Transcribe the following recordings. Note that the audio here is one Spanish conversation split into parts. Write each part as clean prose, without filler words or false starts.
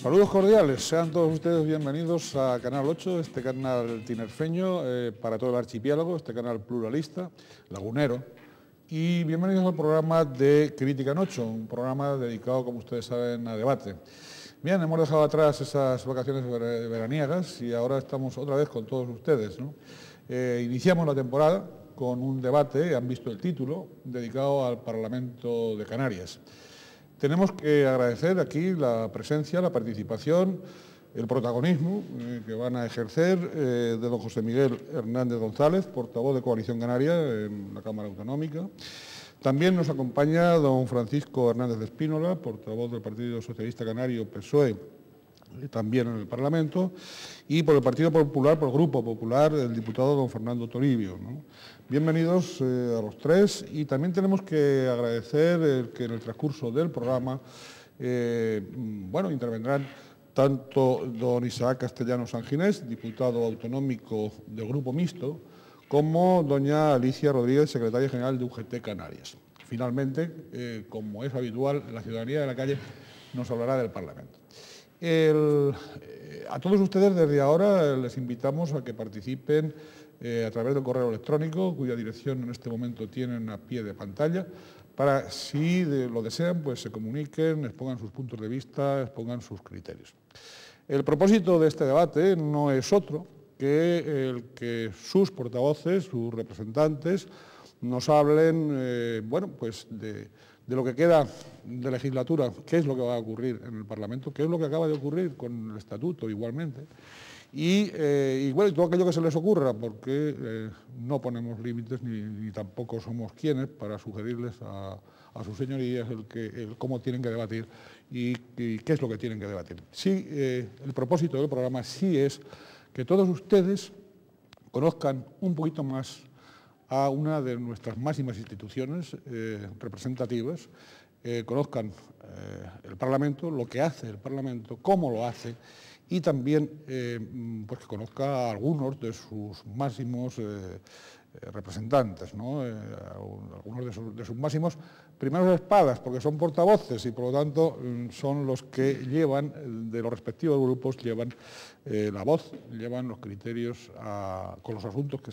Saludos cordiales, sean todos ustedes bienvenidos a Canal 8, este canal tinerfeño para todo el archipiélago, este canal pluralista, lagunero, y bienvenidos al programa de Crítica en 8, un programa dedicado, como ustedes saben, a debate. Bien, hemos dejado atrás esas vacaciones veraniegas y ahora estamos otra vez con todos ustedes, ¿no? Iniciamos la temporada con un debate, han visto el título, dedicado al Parlamento de Canarias. Tenemos que agradecer aquí la presencia, la participación, el protagonismo que van a ejercer de don José Miguel Hernández González, portavoz de Coalición Canaria en la Cámara Autonómica. También nos acompaña don Francisco Hernández de Espínola, portavoz del Partido Socialista Canario, PSOE, también en el Parlamento, y por el Partido Popular, por el Grupo Popular, el diputado don Fernando Toribio, ¿no? Bienvenidos a los tres, y también tenemos que agradecer que en el transcurso del programa intervendrán tanto don Isaac Castellanos Sanginés, diputado autonómico del Grupo Mixto, como doña Alicia Rodríguez, secretaria general de UGT Canarias. Finalmente, como es habitual, la ciudadanía de la calle nos hablará del Parlamento. A todos ustedes desde ahora les invitamos a que participen a través del correo electrónico, cuya dirección en este momento tienen a pie de pantalla, para, si lo desean, pues se comuniquen, expongan sus puntos de vista, expongan sus criterios. El propósito de este debate no es otro que el que sus portavoces, sus representantes, nos hablen de lo que queda de legislatura, qué es lo que va a ocurrir en el Parlamento, qué es lo que acaba de ocurrir con el Estatuto igualmente, y todo aquello que se les ocurra, porque no ponemos límites ni tampoco somos quienes para sugerirles a sus señorías cómo tienen que debatir y qué es lo que tienen que debatir. Sí, el propósito del programa sí es que todos ustedes conozcan un poquito más a una de nuestras máximas instituciones representativas, conozcan el Parlamento, lo que hace el Parlamento, cómo lo hace, y también que conozca a algunos de sus máximos representantes, ¿no? Algunos de sus máximos primeros espadas, porque son portavoces y por lo tanto son los que llevan, de los respectivos grupos, llevan la voz, llevan los criterios con los asuntos que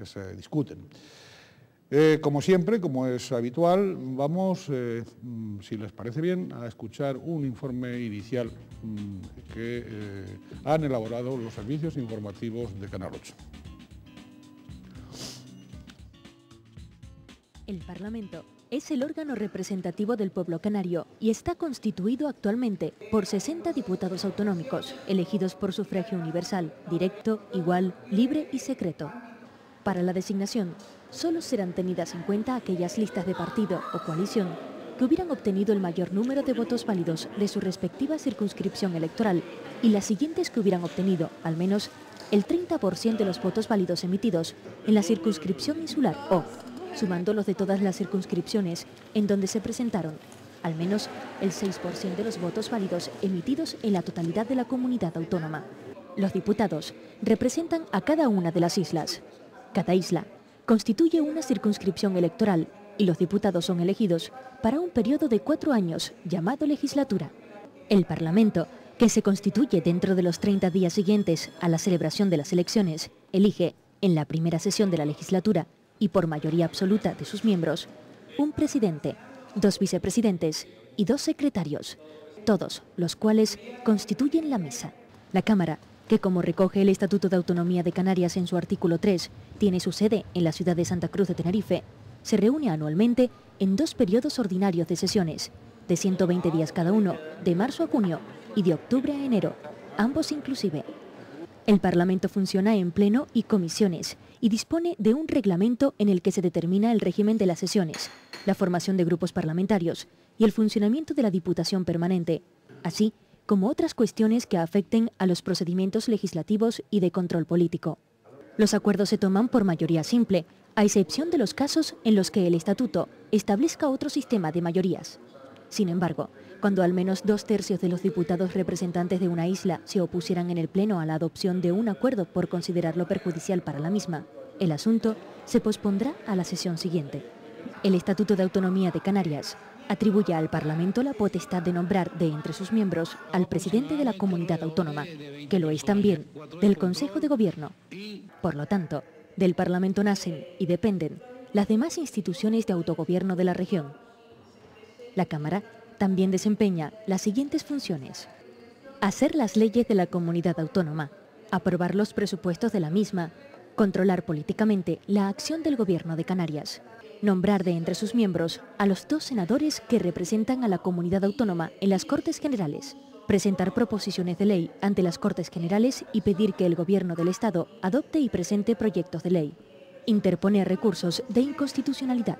se discuten. Como siempre, como es habitual, vamos, si les parece bien, a escuchar un informe inicial que han elaborado los servicios informativos de Canal 8. El Parlamento es el órgano representativo del pueblo canario y está constituido actualmente por 60 diputados autonómicos, elegidos por sufragio universal, directo, igual, libre y secreto. Para la designación, solo serán tenidas en cuenta aquellas listas de partido o coalición que hubieran obtenido el mayor número de votos válidos de su respectiva circunscripción electoral y las siguientes que hubieran obtenido, al menos, el 30% de los votos válidos emitidos en la circunscripción insular o, sumando los de todas las circunscripciones en donde se presentaron, al menos el 6% de los votos válidos emitidos en la totalidad de la comunidad autónoma. Los diputados representan a cada una de las islas. Cada isla constituye una circunscripción electoral y los diputados son elegidos para un periodo de 4 años llamado legislatura. El Parlamento, que se constituye dentro de los 30 días siguientes a la celebración de las elecciones, elige, en la primera sesión de la legislatura y por mayoría absoluta de sus miembros, un presidente, 2 vicepresidentes y 2 secretarios, todos los cuales constituyen la mesa. La Cámara, que como recoge el Estatuto de Autonomía de Canarias en su artículo 3, tiene su sede en la ciudad de Santa Cruz de Tenerife, se reúne anualmente en 2 periodos ordinarios de sesiones, de 120 días cada uno, de marzo a junio y de octubre a enero, ambos inclusive. El Parlamento funciona en pleno y comisiones y dispone de un reglamento en el que se determina el régimen de las sesiones, la formación de grupos parlamentarios y el funcionamiento de la Diputación Permanente, así como otras cuestiones que afecten a los procedimientos legislativos y de control político. Los acuerdos se toman por mayoría simple, a excepción de los casos en los que el Estatuto establezca otro sistema de mayorías. Sin embargo, cuando al menos 2/3 de los diputados representantes de una isla se opusieran en el Pleno a la adopción de un acuerdo por considerarlo perjudicial para la misma, el asunto se pospondrá a la sesión siguiente. El Estatuto de Autonomía de Canarias atribuye al Parlamento la potestad de nombrar de entre sus miembros al presidente de la comunidad autónoma, que lo es también del Consejo de Gobierno. Por lo tanto, del Parlamento nacen y dependen las demás instituciones de autogobierno de la región. La Cámara también desempeña las siguientes funciones: hacer las leyes de la comunidad autónoma, aprobar los presupuestos de la misma, controlar políticamente la acción del Gobierno de Canarias, nombrar de entre sus miembros a los 2 senadores que representan a la comunidad autónoma en las Cortes Generales, presentar proposiciones de ley ante las Cortes Generales y pedir que el Gobierno del Estado adopte y presente proyectos de ley, interponer recursos de inconstitucionalidad.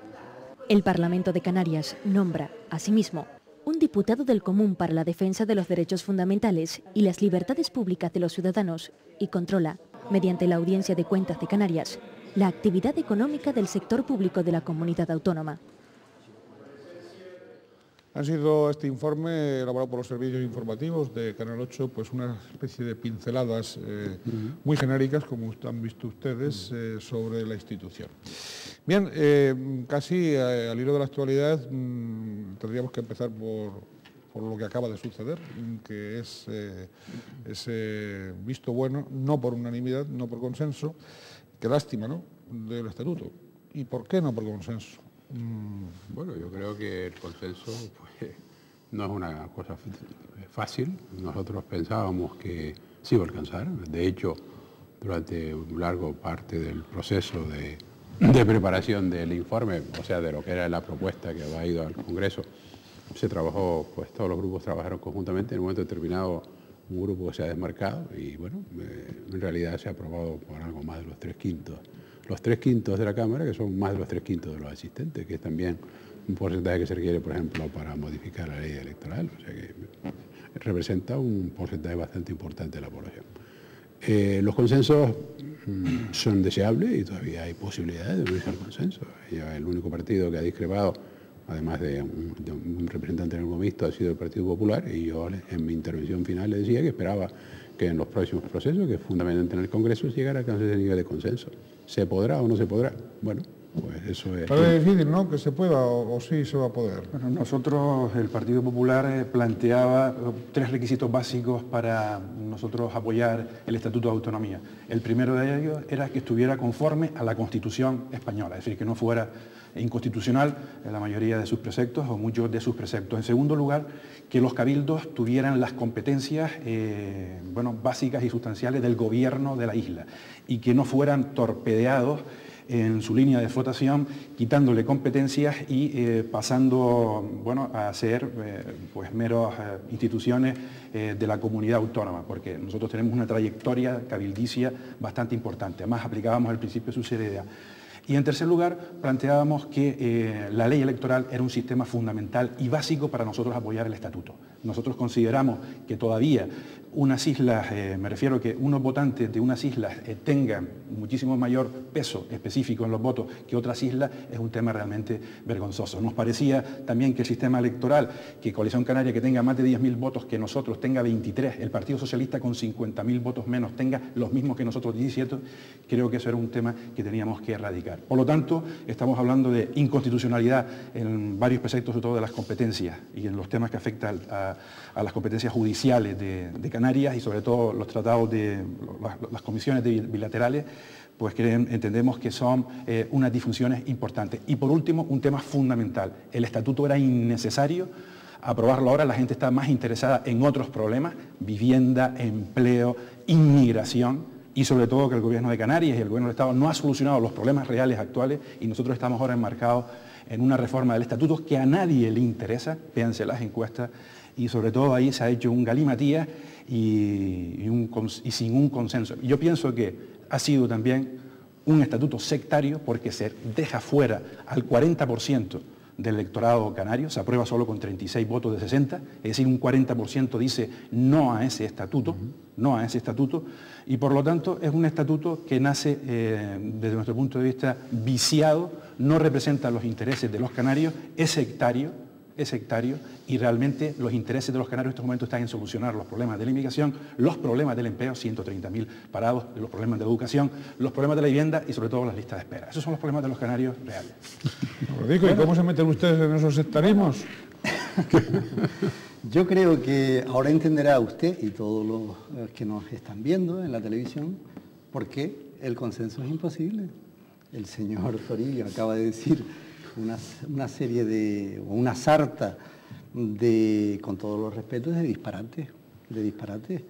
El Parlamento de Canarias nombra, asimismo, un diputado del Común para la defensa de los derechos fundamentales y las libertades públicas de los ciudadanos y controla, mediante la Audiencia de Cuentas de Canarias, la actividad económica del sector público de la comunidad autónoma. Han sido este informe elaborado por los servicios informativos de Canal 8, pues una especie de pinceladas muy genéricas, como han visto ustedes, sobre la institución. Bien, casi al hilo de la actualidad tendríamos que empezar por lo que acaba de suceder, que es ese visto bueno, no por unanimidad, no por consenso, qué lástima, ¿no?, del estatuto. ¿Y por qué no por consenso? Bueno, yo creo que el consenso pues, no es una cosa fácil. Nosotros pensábamos que se iba a alcanzar. De hecho, durante un largo parte del proceso de preparación del informe, o sea, de lo que era la propuesta que había ido al Congreso, se trabajó, pues todos los grupos trabajaron conjuntamente. En un momento determinado, un grupo se ha desmarcado y, bueno, en realidad se ha aprobado por algo más de los 3/5. Los 3/5 de la Cámara, que son más de los 3/5 de los asistentes, que es también un porcentaje que se requiere, por ejemplo, para modificar la ley electoral. O sea que representa un porcentaje bastante importante de la población. Los consensos son deseables y todavía hay posibilidades de unirse al consenso. El único partido que ha discrepado, además de un representante en el mixto, ha sido el Partido Popular, y yo en mi intervención final le decía que esperaba que en los próximos procesos, que es fundamentalmente en el Congreso, llegara a alcanzar ese nivel de consenso. ¿Se podrá o no se podrá? Bueno, pues eso es... Pero es difícil, ¿no?, que se pueda o sí se va a poder. Bueno, nosotros, el Partido Popular, planteaba 3 requisitos básicos para nosotros apoyar el Estatuto de Autonomía. El primero de ellos era que estuviera conforme a la Constitución española, es decir, que no fuera inconstitucional en la mayoría de sus preceptos o muchos de sus preceptos. En segundo lugar, que los cabildos tuvieran las competencias básicas y sustanciales del gobierno de la isla y que no fueran torpedeados en su línea de flotación, quitándole competencias y pasando a ser meras instituciones de la comunidad autónoma, porque nosotros tenemos una trayectoria cabildicia bastante importante. Además, aplicábamos el principio de subsidiariedad. Y en tercer lugar, planteábamos que la ley electoral era un sistema fundamental y básico para nosotros apoyar el estatuto. Nosotros consideramos que todavía unas islas, me refiero a que unos votantes de unas islas tengan muchísimo mayor peso específico en los votos que otras islas, es un tema realmente vergonzoso. Nos parecía también que el sistema electoral, que Coalición Canaria, que tenga más de 10.000 votos que nosotros, tenga 23, el Partido Socialista con 50.000 votos menos tenga los mismos que nosotros, 17, creo que eso era un tema que teníamos que erradicar. Por lo tanto, estamos hablando de inconstitucionalidad en varios preceptos, sobre todo de las competencias y en los temas que afectan a las competencias judiciales de Canarias y sobre todo los tratados de las comisiones bilaterales, pues entendemos que son unas disfunciones importantes. Y por último, un tema fundamental, el estatuto era innecesario aprobarlo ahora, la gente está más interesada en otros problemas, vivienda, empleo, inmigración, y sobre todo que el Gobierno de Canarias y el Gobierno del Estado no ha solucionado los problemas reales actuales y nosotros estamos ahora enmarcados en una reforma del estatuto que a nadie le interesa, véanse las encuestas, y sobre todo ahí se ha hecho un galimatías y sin un consenso. Yo pienso que ha sido también un estatuto sectario porque se deja fuera al 40% del electorado canario, se aprueba solo con 36 votos de 60, es decir, un 40% dice no a ese estatuto, no a ese estatuto, y por lo tanto es un estatuto que nace desde nuestro punto de vista viciado, no representa los intereses de los canarios, es sectario es sectario y realmente los intereses de los canarios en estos momentos están en solucionar los problemas de la inmigración, los problemas del empleo, 130.000 parados, los problemas de la educación, los problemas de la vivienda y sobre todo las listas de espera. Esos son los problemas de los canarios reales. ¿Y cómo se meten ustedes en esos sectarismos? Yo creo que ahora entenderá usted y todos los que nos están viendo en la televisión por qué el consenso es imposible. El señor Toribio acaba de decir una serie de, una sarta de, con todos los respetos, de disparates.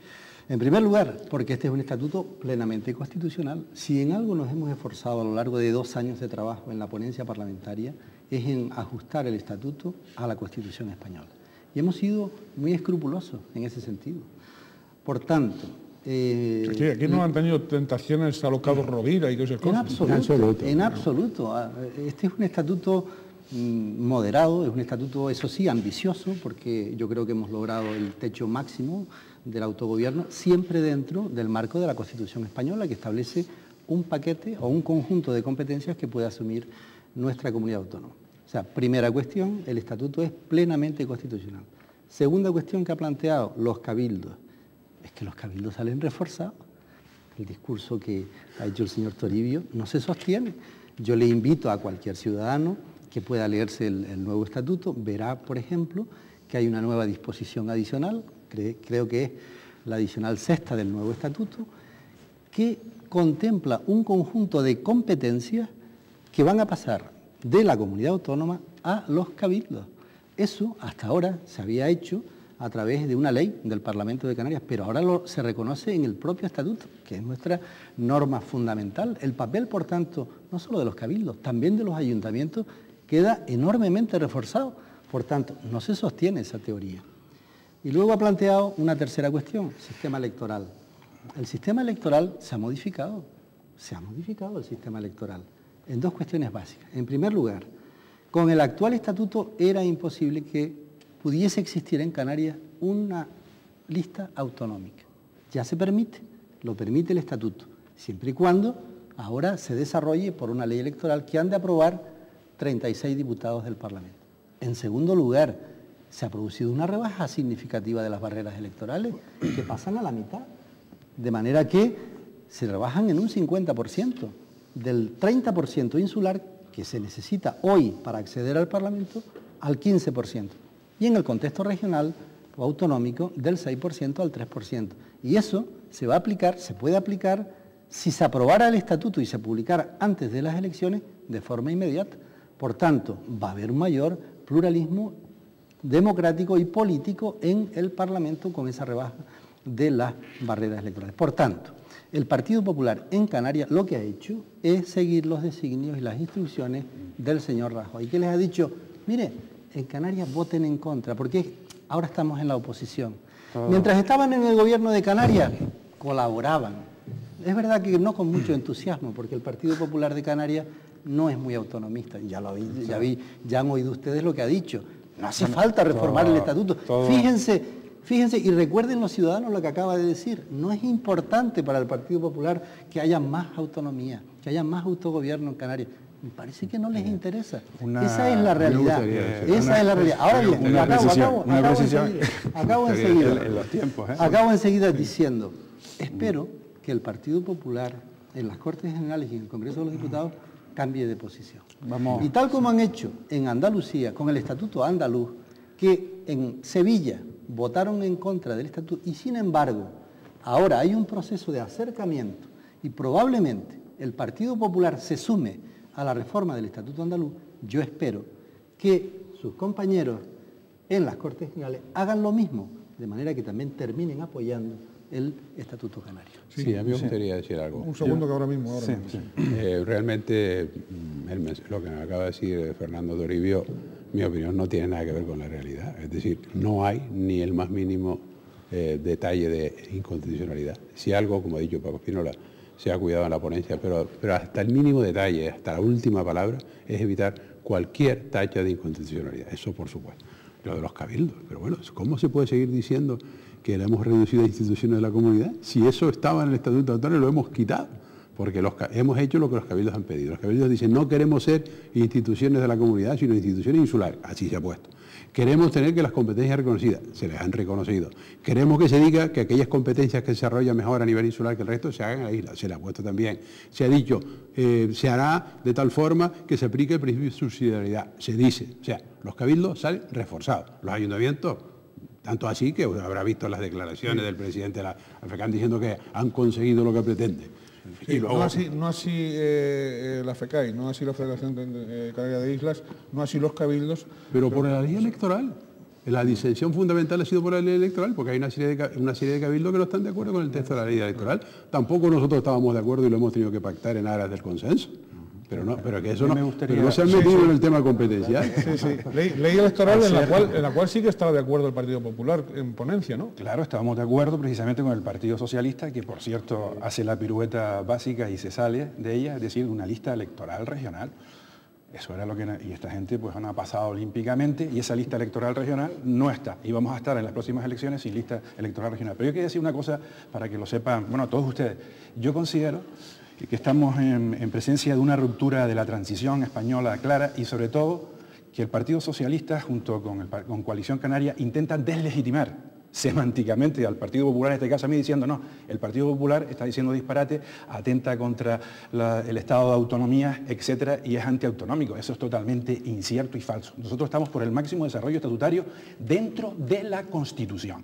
En primer lugar, porque este es un estatuto plenamente constitucional. Si en algo nos hemos esforzado a lo largo de 2 años de trabajo en la ponencia parlamentaria, es en ajustar el estatuto a la Constitución española. Y hemos sido muy escrupulosos en ese sentido. Por tanto... aquí no han tenido tentaciones alocados Rovira y todas esas cosas. En absoluto. Este es un estatuto moderado, es un estatuto, eso sí, ambicioso, porque yo creo que hemos logrado el techo máximo del autogobierno, siempre dentro del marco de la Constitución española, que establece un paquete o un conjunto de competencias que puede asumir nuestra comunidad autónoma. O sea, primera cuestión, el estatuto es plenamente constitucional. Segunda cuestión que ha planteado, los cabildos. Es que los cabildos salen reforzados. El discurso que ha hecho el señor Toribio no se sostiene. Yo le invito a cualquier ciudadano que pueda leerse el nuevo estatuto, verá, por ejemplo, que hay una nueva disposición adicional, creo que es la adicional 6ª del nuevo estatuto, que contempla un conjunto de competencias que van a pasar de la comunidad autónoma a los cabildos. Eso hasta ahora se había hecho a través de una ley del Parlamento de Canarias, pero ahora se reconoce en el propio estatuto, que es nuestra norma fundamental. El papel, por tanto, no solo de los cabildos, también de los ayuntamientos, queda enormemente reforzado. Por tanto, no se sostiene esa teoría. Y luego ha planteado una tercera cuestión, sistema electoral. El sistema electoral se ha modificado el sistema electoral en 2 cuestiones básicas. En primer lugar, con el actual estatuto era imposible que pudiese existir en Canarias una lista autonómica. Ya se permite, lo permite el estatuto, siempre y cuando ahora se desarrolle por una ley electoral que han de aprobar 36 diputados del Parlamento. En segundo lugar, se ha producido una rebaja significativa de las barreras electorales que pasan a la mitad, de manera que se rebajan en un 50%, del 30% insular que se necesita hoy para acceder al Parlamento al 15%. Y en el contexto regional o autonómico del 6% al 3%. Y eso se va a aplicar, se puede aplicar si se aprobara el estatuto y se publicara antes de las elecciones de forma inmediata. Por tanto, va a haber un mayor pluralismo democrático y político en el Parlamento con esa rebaja de las barreras electorales. Por tanto, el Partido Popular en Canarias lo que ha hecho es seguir los designios y las instrucciones del señor Rajoy, que les ha dicho, mire, en Canarias voten en contra, porque ahora estamos en la oposición. Mientras estaban en el gobierno de Canarias, colaboraban. Es verdad que no con mucho entusiasmo, porque el Partido Popular de Canarias no es muy autonomista. Ya han oído ustedes lo que ha dicho. No hace falta reformar el estatuto. Fíjense y recuerden los ciudadanos lo que acaba de decir. No es importante para el Partido Popular que haya más autonomía, que haya más autogobierno en Canarias. Me parece que no les interesa. Esa es la realidad. Esa es la realidad. Ahora bien, acabo enseguida diciendo, espero que el Partido Popular en las Cortes Generales y en el Congreso de los Diputados cambie de posición. Y tal como han hecho en Andalucía, con el Estatuto Andaluz, que en Sevilla votaron en contra del Estatuto y sin embargo ahora hay un proceso de acercamiento y probablemente el Partido Popular se sume a la reforma del Estatuto Andaluz. Yo espero que sus compañeros en las Cortes Generales hagan lo mismo, de manera que también terminen apoyando el Estatuto Canario. Sí, a mí me gustaría decir algo. Un segundo que ahora mismo. Realmente lo que me acaba de decir Fernando Toribio, mi opinión, no tiene nada que ver con la realidad. Es decir, no hay ni el más mínimo detalle de inconstitucionalidad. Si algo, como ha dicho Paco Espínola, se ha cuidado en la ponencia, pero hasta el mínimo detalle, hasta la última palabra, es evitar cualquier tacha de inconstitucionalidad. Eso por supuesto. Lo de los cabildos. Pero bueno, ¿cómo se puede seguir diciendo que le hemos reducido a instituciones de la comunidad? Si eso estaba en el Estatuto Autonómico, lo hemos quitado. Porque hemos hecho lo que los cabildos han pedido. Los cabildos dicen, no queremos ser instituciones de la comunidad, sino instituciones insulares. Así se ha puesto. Queremos tener que las competencias reconocidas, se les han reconocido. Queremos que se diga que aquellas competencias que se desarrollan mejor a nivel insular que el resto se hagan en la isla, se le ha puesto también. Se ha dicho, se hará de tal forma que se aplique el principio de subsidiariedad, se dice. O sea, los cabildos salen reforzados, los ayuntamientos, tanto así que habrá visto las declaraciones del presidente de la FECAN diciendo que han conseguido lo que pretende. Sí, y luego, no así la FECAI, no así la Federación Canaria de Islas, no así los cabildos. Pero por la ley electoral. La disensión fundamental ha sido por la ley electoral, porque hay una serie de cabildos que no están de acuerdo con el texto de la ley electoral. Tampoco nosotros estábamos de acuerdo y lo hemos tenido que pactar en aras del consenso. Pero que eso no se han metido en el tema competencial. Sí. Ley electoral en la cual sí que estaba de acuerdo el Partido Popular en ponencia, ¿no? Claro, estábamos de acuerdo precisamente con el Partido Socialista, que por cierto hace la pirueta básica y se sale de ella, es decir, una lista electoral regional. Eso era lo que... Y esta gente pues ha pasado olímpicamente y esa lista electoral regional no está. Y vamos a estar en las próximas elecciones sin lista electoral regional. Pero yo quiero decir una cosa para que lo sepan, bueno, todos ustedes. Yo considero que estamos en presencia de una ruptura de la transición española clara y sobre todo que el Partido Socialista junto con Coalición Canaria intentan deslegitimar semánticamente al Partido Popular, en este caso a mí, diciendo no, el Partido Popular está diciendo disparate, atenta contra el Estado de autonomía, etcétera, y es antiautonómico. Eso es totalmente incierto y falso. Nosotros estamos por el máximo desarrollo estatutario dentro de la Constitución.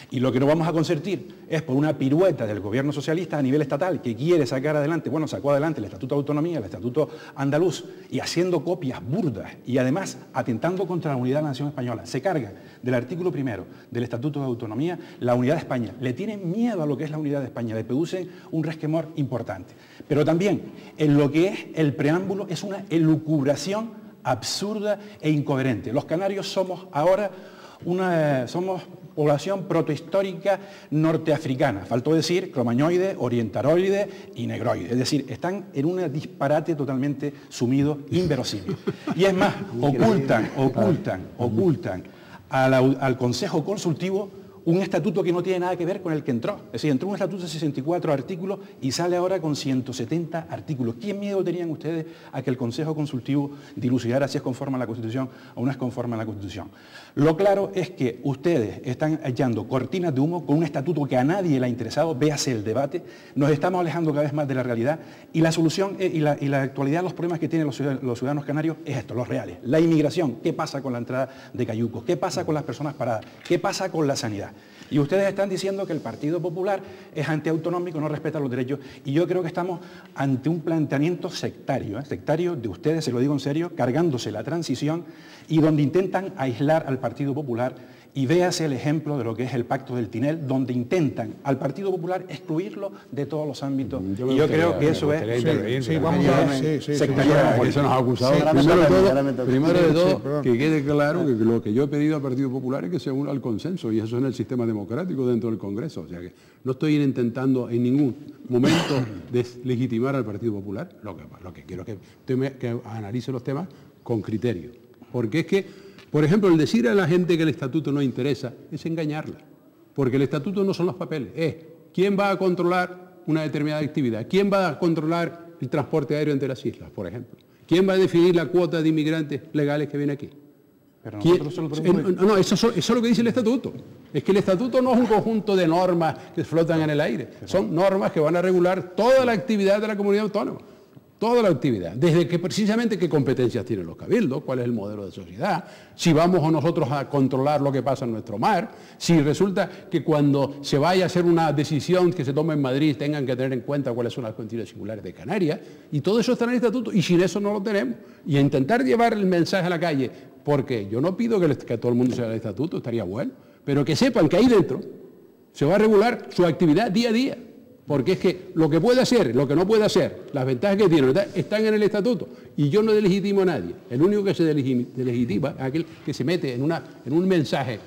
Y lo que no vamos a consentir es por una pirueta del gobierno socialista a nivel estatal que quiere sacar adelante, bueno, sacó adelante el Estatuto de Autonomía, el Estatuto Andaluz, y haciendo copias burdas y además atentando contra la unidad de la nación española. Se carga del artículo 1 del Estatuto de Autonomía la unidad de España. Le tienen miedo a lo que es la unidad de España, le producen un resquemor importante. Pero también en lo que es el preámbulo es una elucubración absurda e incoherente. Los canarios somos ahora somos población protohistórica norteafricana, faltó decir cromañoide, orientaroide y negroide, es decir, están en un disparate totalmente sumido, inverosímil. Y es más, ocultan al Consejo Consultivo un estatuto que no tiene nada que ver con el que entró. Es decir, entró un estatuto de 64 artículos y sale ahora con 170 artículos. ¿Qué miedo tenían ustedes a que el Consejo Consultivo dilucidara si es conforme a la Constitución o no es conforme a la Constitución? Lo claro es que ustedes están echando cortinas de humo con un estatuto que a nadie le ha interesado, véase el debate, nos estamos alejando cada vez más de la realidad y la solución y la actualidad, los problemas que tienen los ciudadanos canarios es esto, los reales. La inmigración, ¿qué pasa con la entrada de cayucos? ¿Qué pasa con las personas paradas? ¿Qué pasa con la sanidad? Y ustedes están diciendo que el Partido Popular es antiautonómico, no respeta los derechos, y yo creo que estamos ante un planteamiento sectario, sectario de ustedes, se lo digo en serio, cargándose la transición y donde intentan aislar al Partido Popular. Y véase el ejemplo de lo que es el Pacto del Tinel, donde intentan al Partido Popular excluirlo de todos los ámbitos. Y yo creo que eso es... sectarismo. Eso nos ha acusado. Primero de todo, que quede claro que lo que yo he pedido al Partido Popular es que se una al consenso, y eso en el sistema democrático dentro del Congreso. O sea que no estoy intentando en ningún momento deslegitimar al Partido Popular. Lo que quiero es que analice los temas con criterio. Porque es que, por ejemplo, el decir a la gente que el estatuto no interesa es engañarla, porque el estatuto no son los papeles, es quién va a controlar una determinada actividad, quién va a controlar el transporte aéreo entre las islas, por ejemplo, quién va a definir la cuota de inmigrantes legales que viene aquí. Pero nosotros solo no, eso es lo que dice el estatuto. Es que el estatuto no es un conjunto de normas que flotan en el aire, son normas que van a regular toda la actividad de la comunidad autónoma. Toda la actividad, desde que precisamente qué competencias tienen los cabildos, cuál es el modelo de sociedad, si vamos nosotros a controlar lo que pasa en nuestro mar, si resulta que cuando se vaya a hacer una decisión que se tome en Madrid tengan que tener en cuenta cuáles son las condiciones singulares de Canarias, y todo eso está en el estatuto, y sin eso no lo tenemos. Y a intentar llevar el mensaje a la calle, porque yo no pido que todo el mundo sea el estatuto, estaría bueno, pero que sepan que ahí dentro se va a regular su actividad día a día. Porque es que lo que puede hacer, lo que no puede hacer, las ventajas que tiene, están en el estatuto. Y yo no delegitimo a nadie. El único que se delegitima es aquel que se mete en un mensaje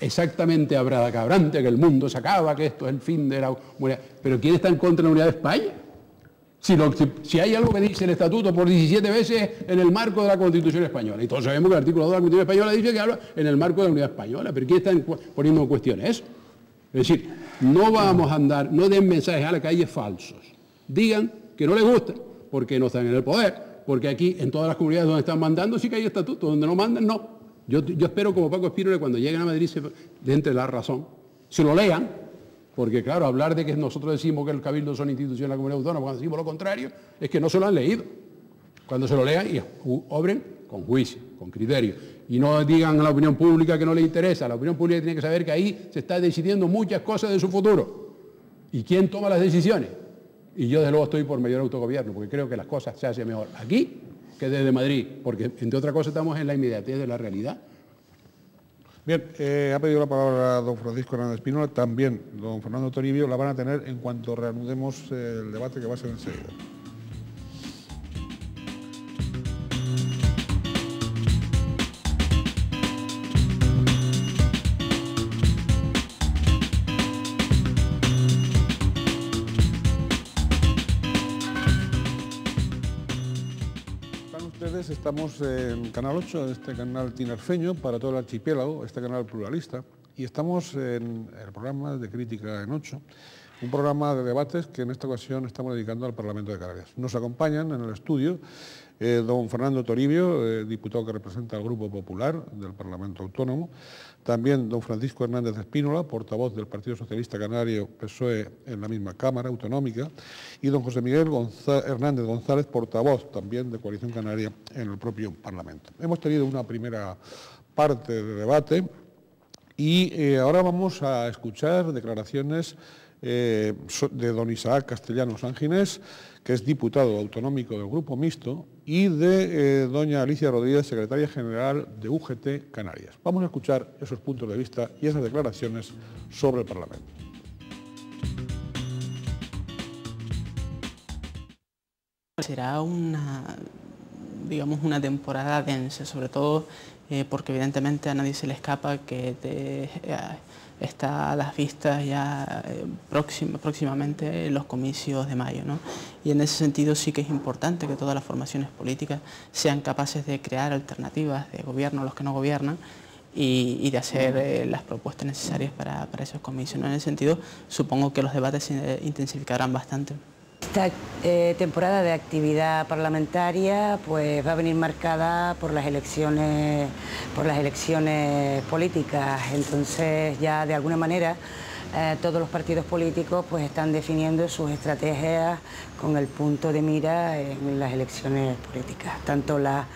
exactamente abracadabrante, que el mundo se acaba, que esto es el fin de la humanidad. Pero ¿quién está en contra de la unidad de España? Si hay algo que dice el estatuto por 17 veces en el marco de la Constitución española. Y todos sabemos que el artículo 2 de la Constitución española dice que habla en el marco de la unidad española. Pero ¿quién está poniendo en cuestión eso? Es decir, no vamos a andar, no den mensajes a la calle falsos. Digan que no les gusta, porque no están en el poder, porque aquí en todas las comunidades donde están mandando sí que hay estatutos, donde no mandan no. Yo espero, como Paco Espínola, cuando lleguen a Madrid le entre la razón, se lo lean, porque claro, hablar de que nosotros decimos que el Cabildo son instituciones de la Comunidad Autónoma, cuando decimos lo contrario, es que no se lo han leído. Cuando se lo lean y obren con juicio, con criterio, y no digan a la opinión pública que no le interesa. La opinión pública tiene que saber que ahí se está decidiendo muchas cosas de su futuro. ¿Y quién toma las decisiones? Y yo desde luego estoy por mayor autogobierno, porque creo que las cosas se hacen mejor aquí que desde Madrid, porque entre otras cosas estamos en la inmediatez de la realidad. Bien, ha pedido la palabra don Francisco Hernández Espínola, también don Fernando Toribio, la van a tener en cuanto reanudemos el debate, que va a ser enseguida. Estamos en Canal 8, este canal tinerfeño para todo el archipiélago, este canal pluralista, y estamos en el programa de Crítica en 8, un programa de debates que en esta ocasión estamos dedicando al Parlamento de Canarias. Nos acompañan en el estudio don Fernando Toribio, diputado que representa al Grupo Popular del Parlamento Autónomo, también don Francisco Hernández Espínola, portavoz del Partido Socialista Canario PSOE en la misma Cámara Autonómica, y don José Miguel Hernández González, portavoz también de Coalición Canaria en el propio Parlamento. Hemos tenido una primera parte de debate y ahora vamos a escuchar declaraciones de don Isaac Castellanos Sanginés, que es diputado autonómico del Grupo Mixto, y de doña Alicia Rodríguez, secretaria general de UGT Canarias. Vamos a escuchar esos puntos de vista y esas declaraciones sobre el Parlamento. Será una temporada densa, sobre todo porque evidentemente a nadie se le escapa que está a las vistas ya próximamente los comicios de mayo, ¿no? Y en ese sentido sí que es importante que todas las formaciones políticas sean capaces de crear alternativas de gobierno a los que no gobiernan y de hacer las propuestas necesarias para esos comicios, ¿no? En ese sentido supongo que los debates se intensificarán bastante. Esta temporada de actividad parlamentaria pues va a venir marcada por las elecciones políticas. Entonces ya de alguna manera todos los partidos políticos pues están definiendo sus estrategias con el punto de mira en las elecciones políticas, tanto las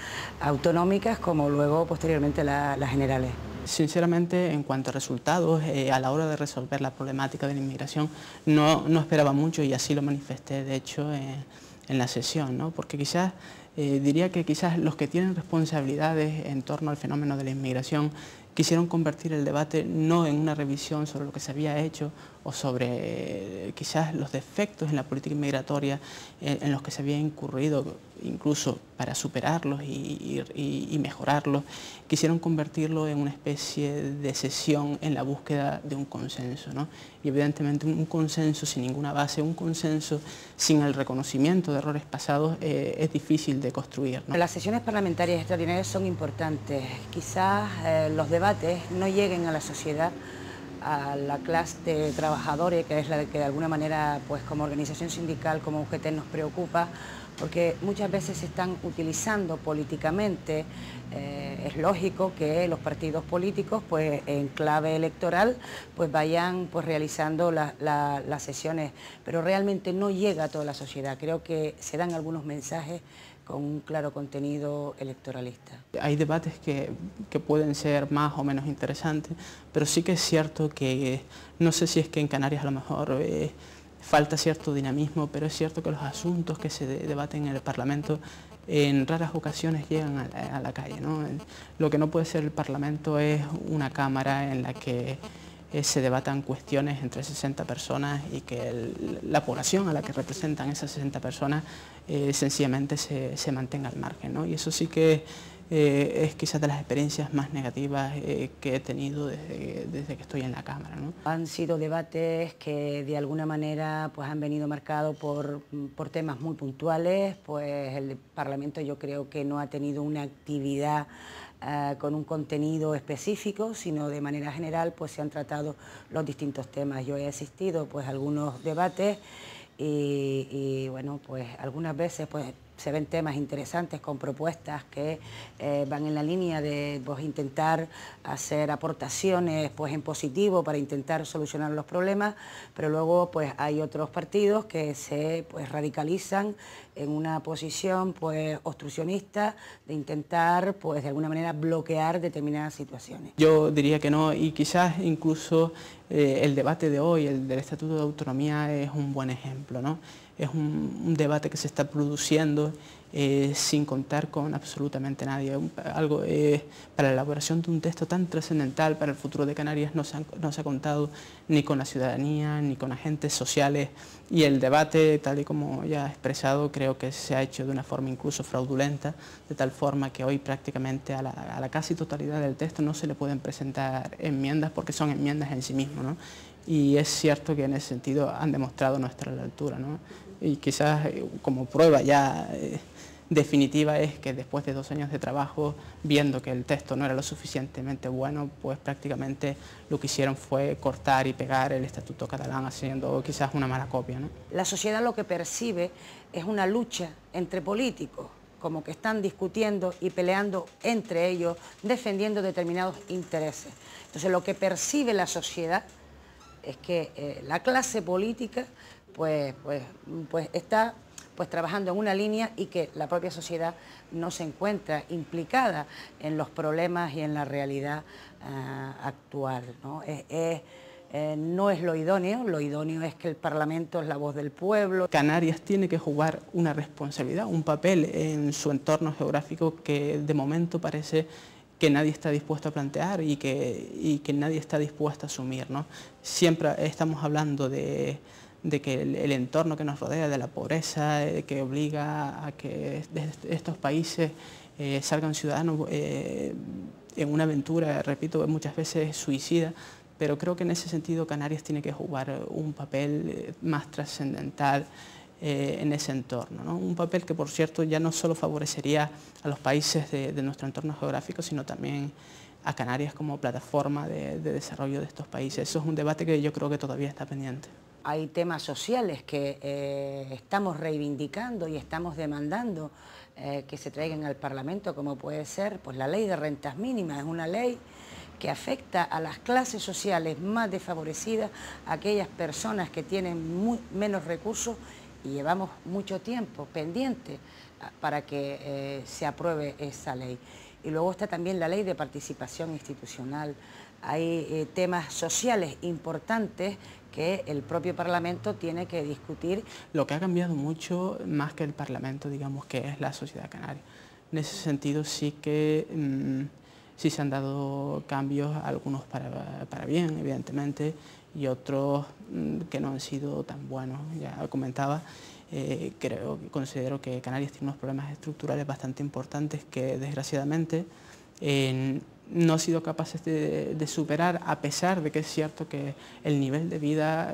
autonómicas como luego posteriormente las generales. Sinceramente, en cuanto a resultados, a la hora de resolver la problemática de la inmigración, no esperaba mucho y así lo manifesté, de hecho, en la sesión, ¿no? Porque quizás, diría que quizás los que tienen responsabilidades en torno al fenómeno de la inmigración quisieron convertir el debate no en una revisión sobre lo que se había hecho o sobre quizás los defectos en la política inmigratoria en los que se había incurrido, incluso para superarlos y mejorarlos, quisieron convertirlo en una especie de sesión en la búsqueda de un consenso, ¿no? Y evidentemente un consenso sin ninguna base, un consenso sin el reconocimiento de errores pasados es difícil de construir, ¿no? Las sesiones parlamentarias extraordinarias son importantes. Quizás los debates no lleguen a la sociedad, a la clase de trabajadores, que es la que de alguna manera, pues como organización sindical, como UGT nos preocupa, porque muchas veces se están utilizando políticamente. Es lógico que los partidos políticos, pues en clave electoral, pues vayan pues realizando las sesiones, pero realmente no llega a toda la sociedad. Creo que se dan algunos mensajes con un claro contenido electoralista. Hay debates que pueden ser más o menos interesantes, pero sí que es cierto que, no sé si es que en Canarias a lo mejor falta cierto dinamismo, pero es cierto que los asuntos que se debaten en el Parlamento en raras ocasiones llegan a la calle, ¿no? Lo que no puede ser el Parlamento es una cámara en la que se debatan cuestiones entre 60 personas y que la población a la que representan esas 60 personas sencillamente se mantenga al margen, ¿no? Y eso sí que es quizás de las experiencias más negativas que he tenido desde que estoy en la Cámara, ¿no? Han sido debates que de alguna manera pues, han venido marcados por temas muy puntuales, pues el Parlamento yo creo que no ha tenido una actividad con un contenido específico, sino de manera general pues se han tratado los distintos temas. Yo he asistido pues a algunos debates y bueno, pues algunas veces pues se ven temas interesantes con propuestas que van en la línea de pues, intentar hacer aportaciones pues, en positivo para intentar solucionar los problemas, pero luego pues, hay otros partidos que se pues, radicalizan en una posición pues, obstruccionista de intentar pues, de alguna manera bloquear determinadas situaciones. Yo diría que no, y quizás incluso el debate de hoy, el del Estatuto de Autonomía, es un buen ejemplo, ¿no? Es un debate que se está produciendo sin contar con absolutamente nadie. Para la elaboración de un texto tan trascendental para el futuro de Canarias no se ha contado ni con la ciudadanía, ni con agentes sociales, y el debate, tal y como ya he expresado, creo que se ha hecho de una forma incluso fraudulenta, de tal forma que hoy prácticamente a la casi totalidad del texto no se le pueden presentar enmiendas porque son enmiendas en sí mismas, ¿no? Y es cierto que en ese sentido han demostrado nuestra altura, ¿no? Y quizás como prueba ya definitiva es que después de 2 años de trabajo, viendo que el texto no era lo suficientemente bueno, pues prácticamente lo que hicieron fue cortar y pegar el Estatuto Catalán, haciendo quizás una mala copia, ¿no? La sociedad lo que percibe es una lucha entre políticos, como que están discutiendo y peleando entre ellos, defendiendo determinados intereses. Entonces lo que percibe la sociedad es que la clase política pues está trabajando en una línea y que la propia sociedad no se encuentra implicada en los problemas y en la realidad actual, ¿no? No es lo idóneo es que el Parlamento es la voz del pueblo. Canarias tiene que jugar una responsabilidad, un papel en su entorno geográfico que de momento parece que nadie está dispuesto a plantear y que nadie está dispuesto a asumir, ¿no? Siempre estamos hablando de que el entorno que nos rodea, de la pobreza, que obliga a que de estos países salgan ciudadanos en una aventura, repito, muchas veces suicida, pero creo que en ese sentido Canarias tiene que jugar un papel más trascendental en ese entorno, ¿no? Un papel que, por cierto, ya no solo favorecería a los países de nuestro entorno geográfico, sino también a Canarias como plataforma de desarrollo de estos países. Eso es un debate que yo creo que todavía está pendiente. Hay temas sociales que estamos reivindicando y estamos demandando que se traigan al Parlamento, como puede ser pues, la ley de rentas mínimas. Es una ley que afecta a las clases sociales más desfavorecidas, a aquellas personas que tienen menos recursos, y llevamos mucho tiempo pendiente para que se apruebe esa ley. Y luego está también la ley de participación institucional. Hay temas sociales importantes que el propio Parlamento tiene que discutir. Lo que ha cambiado mucho, más que el Parlamento, digamos, que es la sociedad canaria. En ese sentido sí que sí se han dado cambios, algunos para bien, evidentemente, y otros que no han sido tan buenos. Ya comentaba, considero que Canarias tiene unos problemas estructurales bastante importantes que desgraciadamente no ha sido capaces de superar, a pesar de que es cierto que el nivel de vida,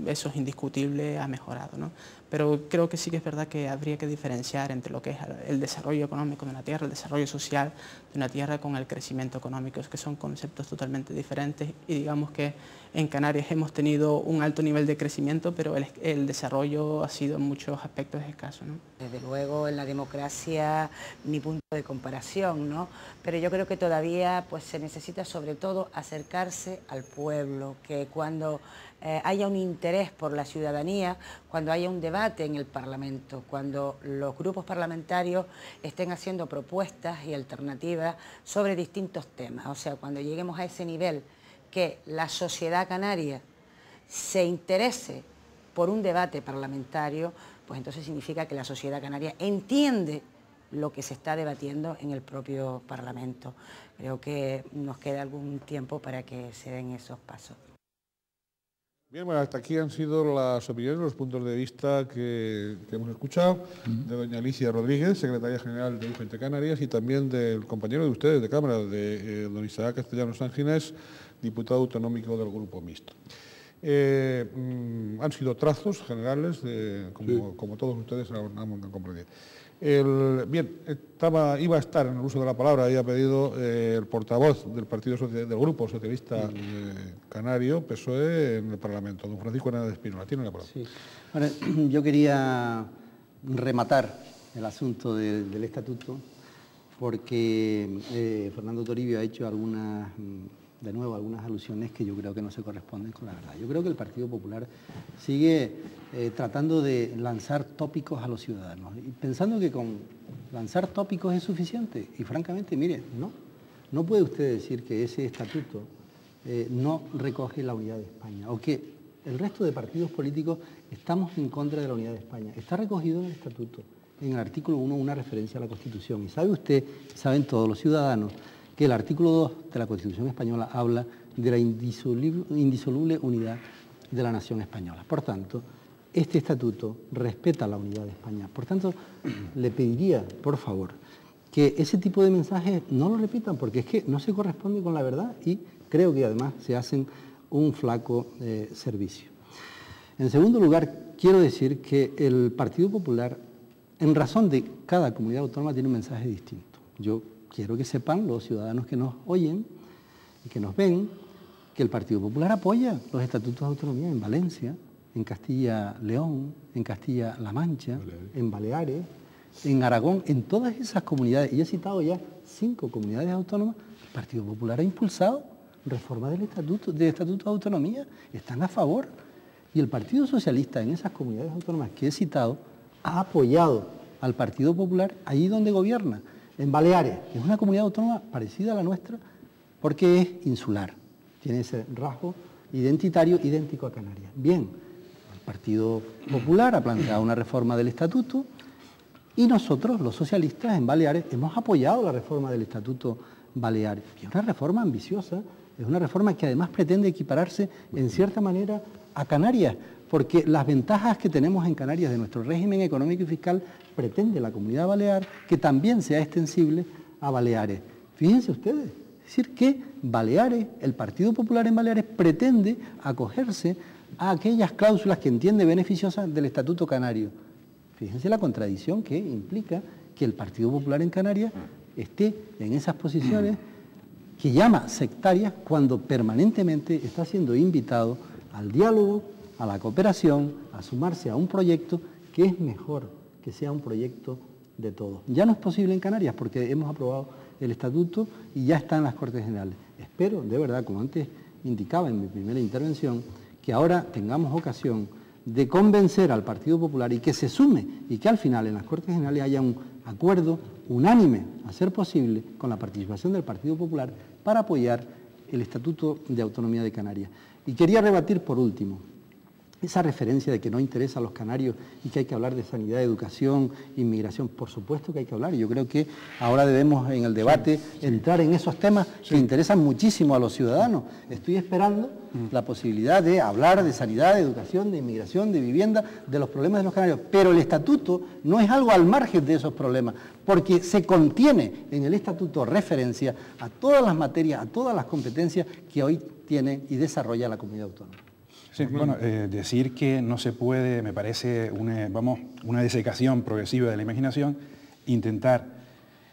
eso es indiscutible, ha mejorado, ¿no? Pero creo que sí que es verdad que habría que diferenciar entre lo que es el desarrollo económico de una tierra, el desarrollo social de una tierra con el crecimiento económico, que son conceptos totalmente diferentes, y digamos que en Canarias hemos tenido un alto nivel de crecimiento, pero el desarrollo ha sido en muchos aspectos escaso, ¿no? Desde luego en la democracia ni punto de comparación, ¿no? Pero yo creo que todavía pues, se necesita sobre todo acercarse al pueblo, que cuando haya un interés por la ciudadanía, cuando haya un debate en el Parlamento, cuando los grupos parlamentarios estén haciendo propuestas y alternativas sobre distintos temas, o sea, cuando lleguemos a ese nivel que la sociedad canaria se interese por un debate parlamentario, pues entonces significa que la sociedad canaria entiende lo que se está debatiendo en el propio Parlamento. Creo que nos queda algún tiempo para que se den esos pasos. Bien, bueno, hasta aquí han sido las opiniones, los puntos de vista que hemos escuchado de doña Alicia Rodríguez, secretaria general de UGT Canarias, y también del compañero de ustedes de Cámara, de don Isaac Castellanos San Ginés, diputado autonómico del Grupo Mixto. Han sido trazos generales, como todos ustedes han comprendido. Bien, iba a estar en el uso de la palabra, había pedido el portavoz del del Grupo Socialista Canario, PSOE, en el Parlamento, don Francisco Hernández Espínola. Tiene la palabra. Sí. Ahora, yo quería rematar el asunto del estatuto, porque Fernando Toribio ha hecho algunas alusiones que yo creo que no se corresponden con la verdad. Yo creo que el Partido Popular sigue tratando de lanzar tópicos a los ciudadanos, y pensando que con lanzar tópicos es suficiente. Y francamente, mire, no puede usted decir que ese estatuto no recoge la unidad de España, o que el resto de partidos políticos estamos en contra de la unidad de España. Está recogido en el estatuto, en el artículo 1, una referencia a la Constitución. Y sabe usted, saben todos los ciudadanos, que el artículo 2 de la Constitución española habla de la indisoluble unidad de la nación española. Por tanto, este estatuto respeta la unidad de España. Por tanto, le pediría, por favor, que ese tipo de mensajes no lo repitan, porque es que no se corresponde con la verdad y creo que además se hacen un flaco servicio. En segundo lugar, quiero decir que el Partido Popular, en razón de cada comunidad autónoma, tiene un mensaje distinto. Yo quiero que sepan los ciudadanos que nos oyen y que nos ven que el Partido Popular apoya los estatutos de autonomía en Valencia, en Castilla-León, en Castilla-La Mancha, en Baleares, en Aragón, en todas esas comunidades, y he citado ya 5 comunidades autónomas. El Partido Popular ha impulsado reforma del estatuto de autonomía, están a favor. Y el Partido Socialista en esas comunidades autónomas que he citado ha apoyado al Partido Popular allí donde gobierna, en Baleares, que es una comunidad autónoma parecida a la nuestra porque es insular, tiene ese rasgo identitario idéntico a Canarias. Bien, el Partido Popular ha planteado una reforma del estatuto y nosotros, los socialistas en Baleares, hemos apoyado la reforma del estatuto baleares. Es una reforma ambiciosa, es una reforma que además pretende equipararse en cierta manera a Canarias, porque las ventajas que tenemos en Canarias de nuestro régimen económico y fiscal pretende la Comunidad Balear que también sea extensible a Baleares. Fíjense ustedes, es decir que Baleares, el Partido Popular en Baleares pretende acogerse a aquellas cláusulas que entiende beneficiosas del Estatuto Canario. Fíjense la contradicción que implica que el Partido Popular en Canarias esté en esas posiciones que llama sectarias cuando permanentemente está siendo invitado al diálogo, a la cooperación, a sumarse a un proyecto que es mejor que sea un proyecto de todos. Ya no es posible en Canarias porque hemos aprobado el estatuto y ya está en las Cortes Generales. Espero, de verdad, como antes indicaba en mi primera intervención, que ahora tengamos ocasión de convencer al Partido Popular y que se sume y que al final en las Cortes Generales haya un acuerdo unánime, a ser posible, con la participación del Partido Popular para apoyar el Estatuto de Autonomía de Canarias. Y quería rebatir por último esa referencia de que no interesa a los canarios y que hay que hablar de sanidad, educación, inmigración. Por supuesto que hay que hablar y yo creo que ahora debemos en el debate entrar en esos temas que interesan muchísimo a los ciudadanos. Estoy esperando la posibilidad de hablar de sanidad, de educación, de inmigración, de vivienda, de los problemas de los canarios. Pero el estatuto no es algo al margen de esos problemas, porque se contiene en el estatuto referencia a todas las materias, a todas las competencias que hoy tiene y desarrolla la comunidad autónoma. Sí, bueno, decir que no se puede, me parece una desecación progresiva de la imaginación, intentar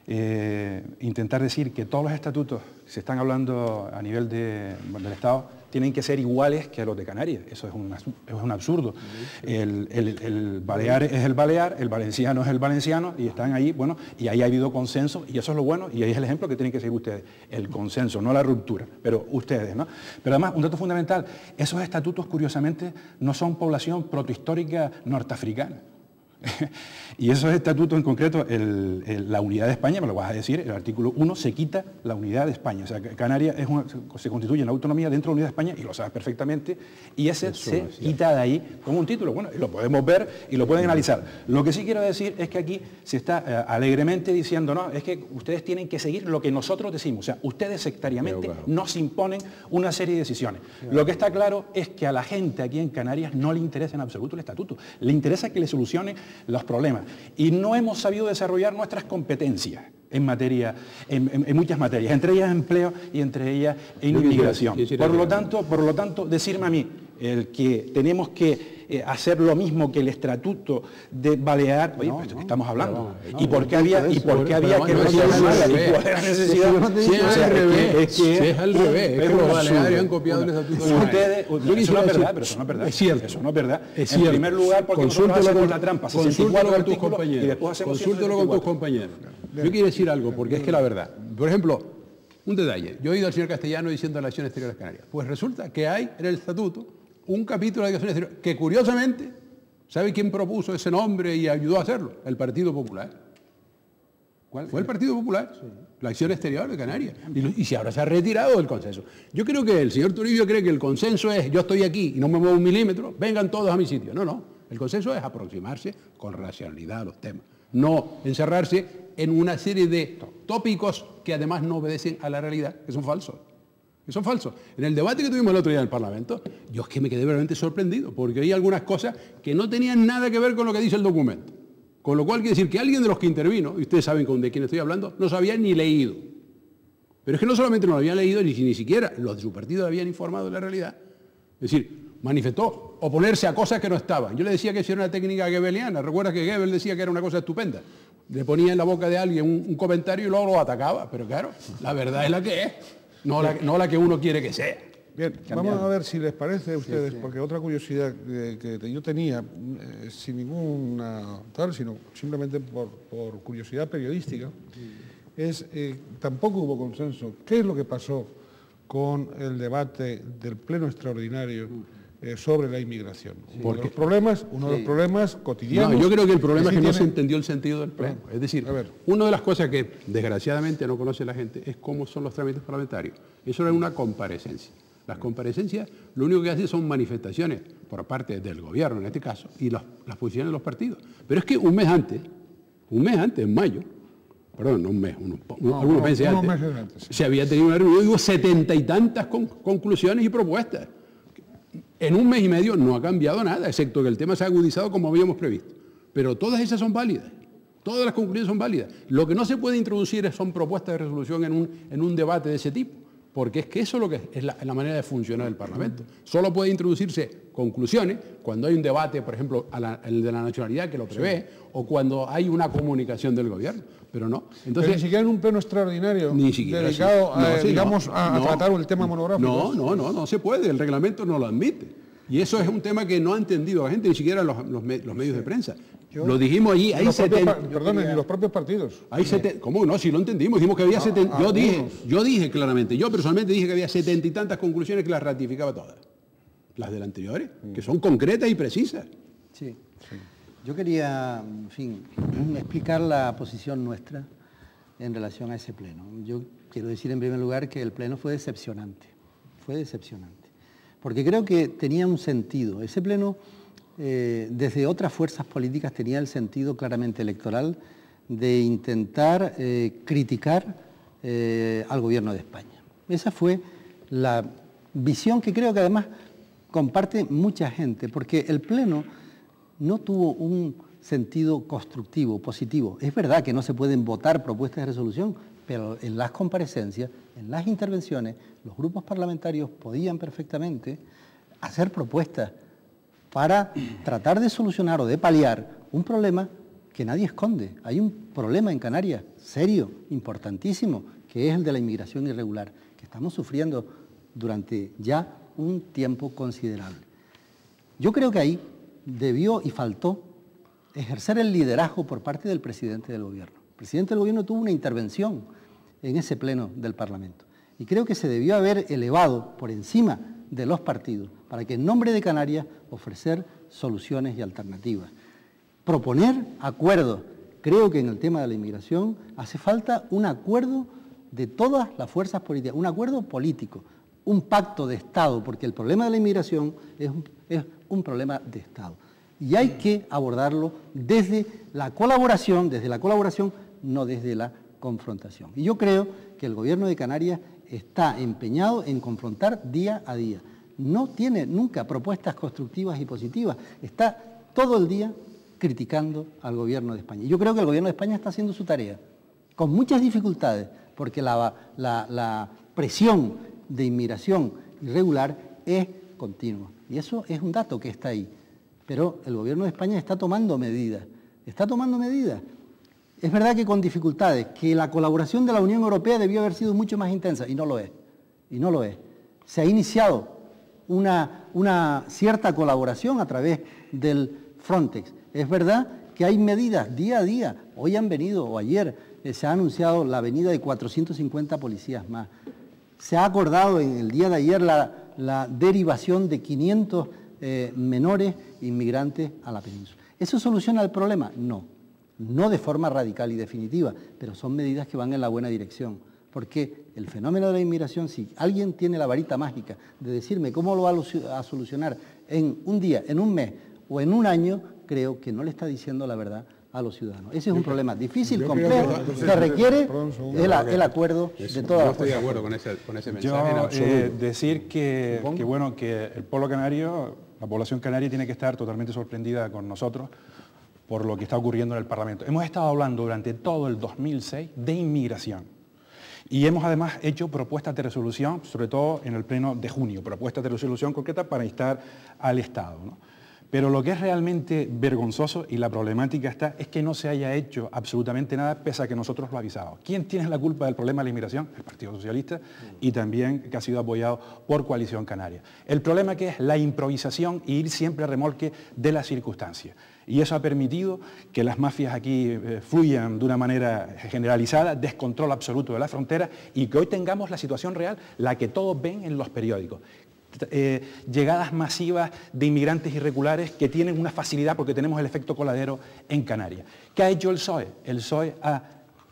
decir que todos los estatutos que se están hablando a nivel del Estado tienen que ser iguales que los de Canarias. Eso es un absurdo. El balear es el balear, el valenciano es el valenciano, y están ahí, bueno, y ahí ha habido consenso, y eso es lo bueno, y ahí es el ejemplo que tienen que seguir ustedes, el consenso, no la ruptura, pero ustedes, ¿no? Pero además, un dato fundamental, esos estatutos, curiosamente, no son población protohistórica norteafricana. Y esos estatutos en concreto, la unidad de España, me lo vas a decir, el artículo 1 se quita la unidad de España. O sea, Canarias se constituye en la autonomía dentro de la unidad de España, y lo sabes perfectamente, y ese se quita de ahí como un título. Bueno, y lo podemos ver y lo pueden analizar. Lo que sí quiero decir es que aquí se está alegremente diciendo, no, es que ustedes tienen que seguir lo que nosotros decimos. O sea, ustedes sectariamente nos imponen una serie de decisiones. Lo que está claro es que a la gente aquí en Canarias no le interesa en absoluto el estatuto. Le interesa que le solucione los problemas. Y no hemos sabido desarrollar nuestras competencias en muchas materias, entre ellas empleo y entre ellas inmigración. Por lo tanto, decirme a mí, el que tenemos que hacer lo mismo que el estatuto de Balear. Oye, pues estamos hablando. No, ¿Y por qué había que Si es al revés, es que los baleares han copiado el estatuto de Balear. Eso no es verdad, pero eso no es verdad. Es cierto. Eso no es verdad. Es en primer lugar, porque nosotros hacemos la trampa, consúltalo con tus y compañeros. después hacemos Consúltalo con tus compañeros. Yo quiero decir algo, porque es que la verdad, por ejemplo, un detalle. Yo he oído al señor Castellano diciendo la acción exterior de las Canarias. Pues resulta que hay en el estatuto un capítulo de la acción exterior que curiosamente, ¿sabe quién propuso ese nombre y ayudó a hacerlo? El Partido Popular. ¿Cuál? Fue el Partido Popular, sí. La acción exterior de Canarias. Y si ahora se ha retirado del consenso. Yo creo que el señor Toribio cree que el consenso es yo estoy aquí y no me muevo un milímetro, vengan todos a mi sitio. No, no. El consenso es aproximarse con racionalidad a los temas. No encerrarse en una serie de tópicos que además no obedecen a la realidad, que son falsos. Que son falsos. En el debate que tuvimos el otro día en el Parlamento, yo es que me quedé verdaderamente sorprendido, porque hay algunas cosas que no tenían nada que ver con lo que dice el documento. Con lo cual quiere decir que alguien de los que intervino, y ustedes saben de quién estoy hablando, no se había ni leído. Pero es que no solamente no lo habían leído, ni siquiera los de su partido habían informado de la realidad. Es decir, manifestó oponerse a cosas que no estaban. Yo le decía que eso era una técnica goebbeliana. Recuerda que Goebbels decía que era una cosa estupenda. Le ponía en la boca de alguien un comentario y luego lo atacaba. Pero claro, la verdad es la que es, no la que uno quiere que sea. Bien, vamos a ver si les parece a ustedes, porque otra curiosidad que yo tenía, sin ninguna tal, sino simplemente por curiosidad periodística, es tampoco hubo consenso. ¿Qué es lo que pasó con el debate del Pleno Extraordinario sobre la inmigración? Uno de los problemas cotidianos. No, yo creo que el problema es que no se entendió el sentido del Pleno. Es decir, una de las cosas que desgraciadamente no conoce la gente es cómo son los trámites parlamentarios. Eso era una comparecencia. Las comparecencias lo único que hacen son manifestaciones por parte del gobierno en este caso y las posiciones de los partidos. Pero es que un mes antes, en mayo, perdón, no un mes, algunos meses antes, se había tenido una reunión y hubo 70 y tantas conclusiones y propuestas. En un mes y medio no ha cambiado nada, excepto que el tema se ha agudizado como habíamos previsto. Pero todas esas son válidas. Todas las conclusiones son válidas. Lo que no se puede introducir son propuestas de resolución en un debate de ese tipo. Porque es que eso es lo que es la manera de funcionar el Parlamento. Solo puede introducirse conclusiones cuando hay un debate, por ejemplo, el de la nacionalidad que lo prevé, o cuando hay una comunicación del gobierno. Pero no. Entonces, pero ni siquiera en un pleno extraordinario dedicado a tratar el tema monográfico. No se puede. El reglamento no lo admite. Y eso es un tema que no ha entendido la gente, ni siquiera los medios de prensa. Lo dijimos allí, hay 70... Perdón, en los propios partidos. ¿Cómo no? Si lo entendimos, dijimos que había 70... Yo dije claramente, yo personalmente dije que había 70 y tantas conclusiones que las ratificaba todas. Las del anteriores, que son concretas y precisas. Sí. Yo quería, en fin, explicar la posición nuestra en relación a ese pleno. Yo quiero decir en primer lugar que el pleno fue decepcionante. Porque creo que tenía un sentido. Ese pleno... desde otras fuerzas políticas tenía el sentido claramente electoral de intentar criticar al gobierno de España. Esa fue la visión que creo que además comparte mucha gente, porque el Pleno no tuvo un sentido constructivo, positivo. Es verdad que no se pueden votar propuestas de resolución, pero en las comparecencias, en las intervenciones, los grupos parlamentarios podían perfectamente hacer propuestas para tratar de solucionar o de paliar un problema que nadie esconde. Hay un problema en Canarias, serio, importantísimo, que es el de la inmigración irregular, que estamos sufriendo durante ya un tiempo considerable. Yo creo que ahí debió y faltó ejercer el liderazgo por parte del presidente del gobierno. El presidente del gobierno tuvo una intervención en ese pleno del Parlamento y creo que se debió haber elevado por encima de los partidos para que en nombre de Canarias ofrecer soluciones y alternativas. Proponer acuerdos. Creo que en el tema de la inmigración hace falta un acuerdo de todas las fuerzas políticas, un acuerdo político, un pacto de Estado, porque el problema de la inmigración es un problema de Estado. Y hay que abordarlo desde la colaboración, no desde la confrontación. Y yo creo que el gobierno de Canarias está empeñado en confrontar día a día. No tiene nunca propuestas constructivas y positivas. Está todo el día criticando al gobierno de España. Yo creo que el gobierno de España está haciendo su tarea, con muchas dificultades, porque la presión de inmigración irregular es continua. Y eso es un dato que está ahí. pero el Gobierno de España está tomando medidas. Está tomando medidas. Es verdad que con dificultades, que la colaboración de la Unión Europea debió haber sido mucho más intensa, y no lo es. Y no lo es. Se ha iniciado una cierta colaboración a través del Frontex. Es verdad que hay medidas día a día. Hoy han venido, o ayer, se ha anunciado la venida de 450 policías más. Se ha acordado en el día de ayer la derivación de 500 menores inmigrantes a la península. ¿Eso soluciona el problema? No. No de forma radical y definitiva, pero son medidas que van en la buena dirección. Porque el fenómeno de la inmigración, si alguien tiene la varita mágica de decirme cómo lo va a solucionar en un día, en un mes o en un año, creo que no le está diciendo la verdad a los ciudadanos. Ese es un problema difícil, complejo, que requiere el acuerdo de todas las personas. Yo estoy de acuerdo con ese mensaje en absoluto. Decir que el pueblo canario, la población canaria tiene que estar totalmente sorprendida con nosotros por lo que está ocurriendo en el Parlamento. Hemos estado hablando durante todo el 2006 de inmigración. Y hemos además hecho propuestas de resolución, sobre todo en el pleno de junio, propuestas de resolución concretas para instar al Estado, ¿no? Pero lo que es realmente vergonzoso, y la problemática está, es que no se haya hecho absolutamente nada pese a que nosotros lo avisábamos. ¿Quién tiene la culpa del problema de la inmigración? El Partido Socialista, y también que ha sido apoyado por Coalición Canaria. El problema que es la improvisación e ir siempre a remolque de las circunstancias. Y eso ha permitido que las mafias aquí fluyan de una manera generalizada, descontrol absoluto de la frontera, y que hoy tengamos la situación real, la que todos ven en los periódicos. Llegadas masivas de inmigrantes irregulares que tienen una facilidad porque tenemos el efecto coladero en Canarias. ¿Qué ha hecho el PSOE? El PSOE ha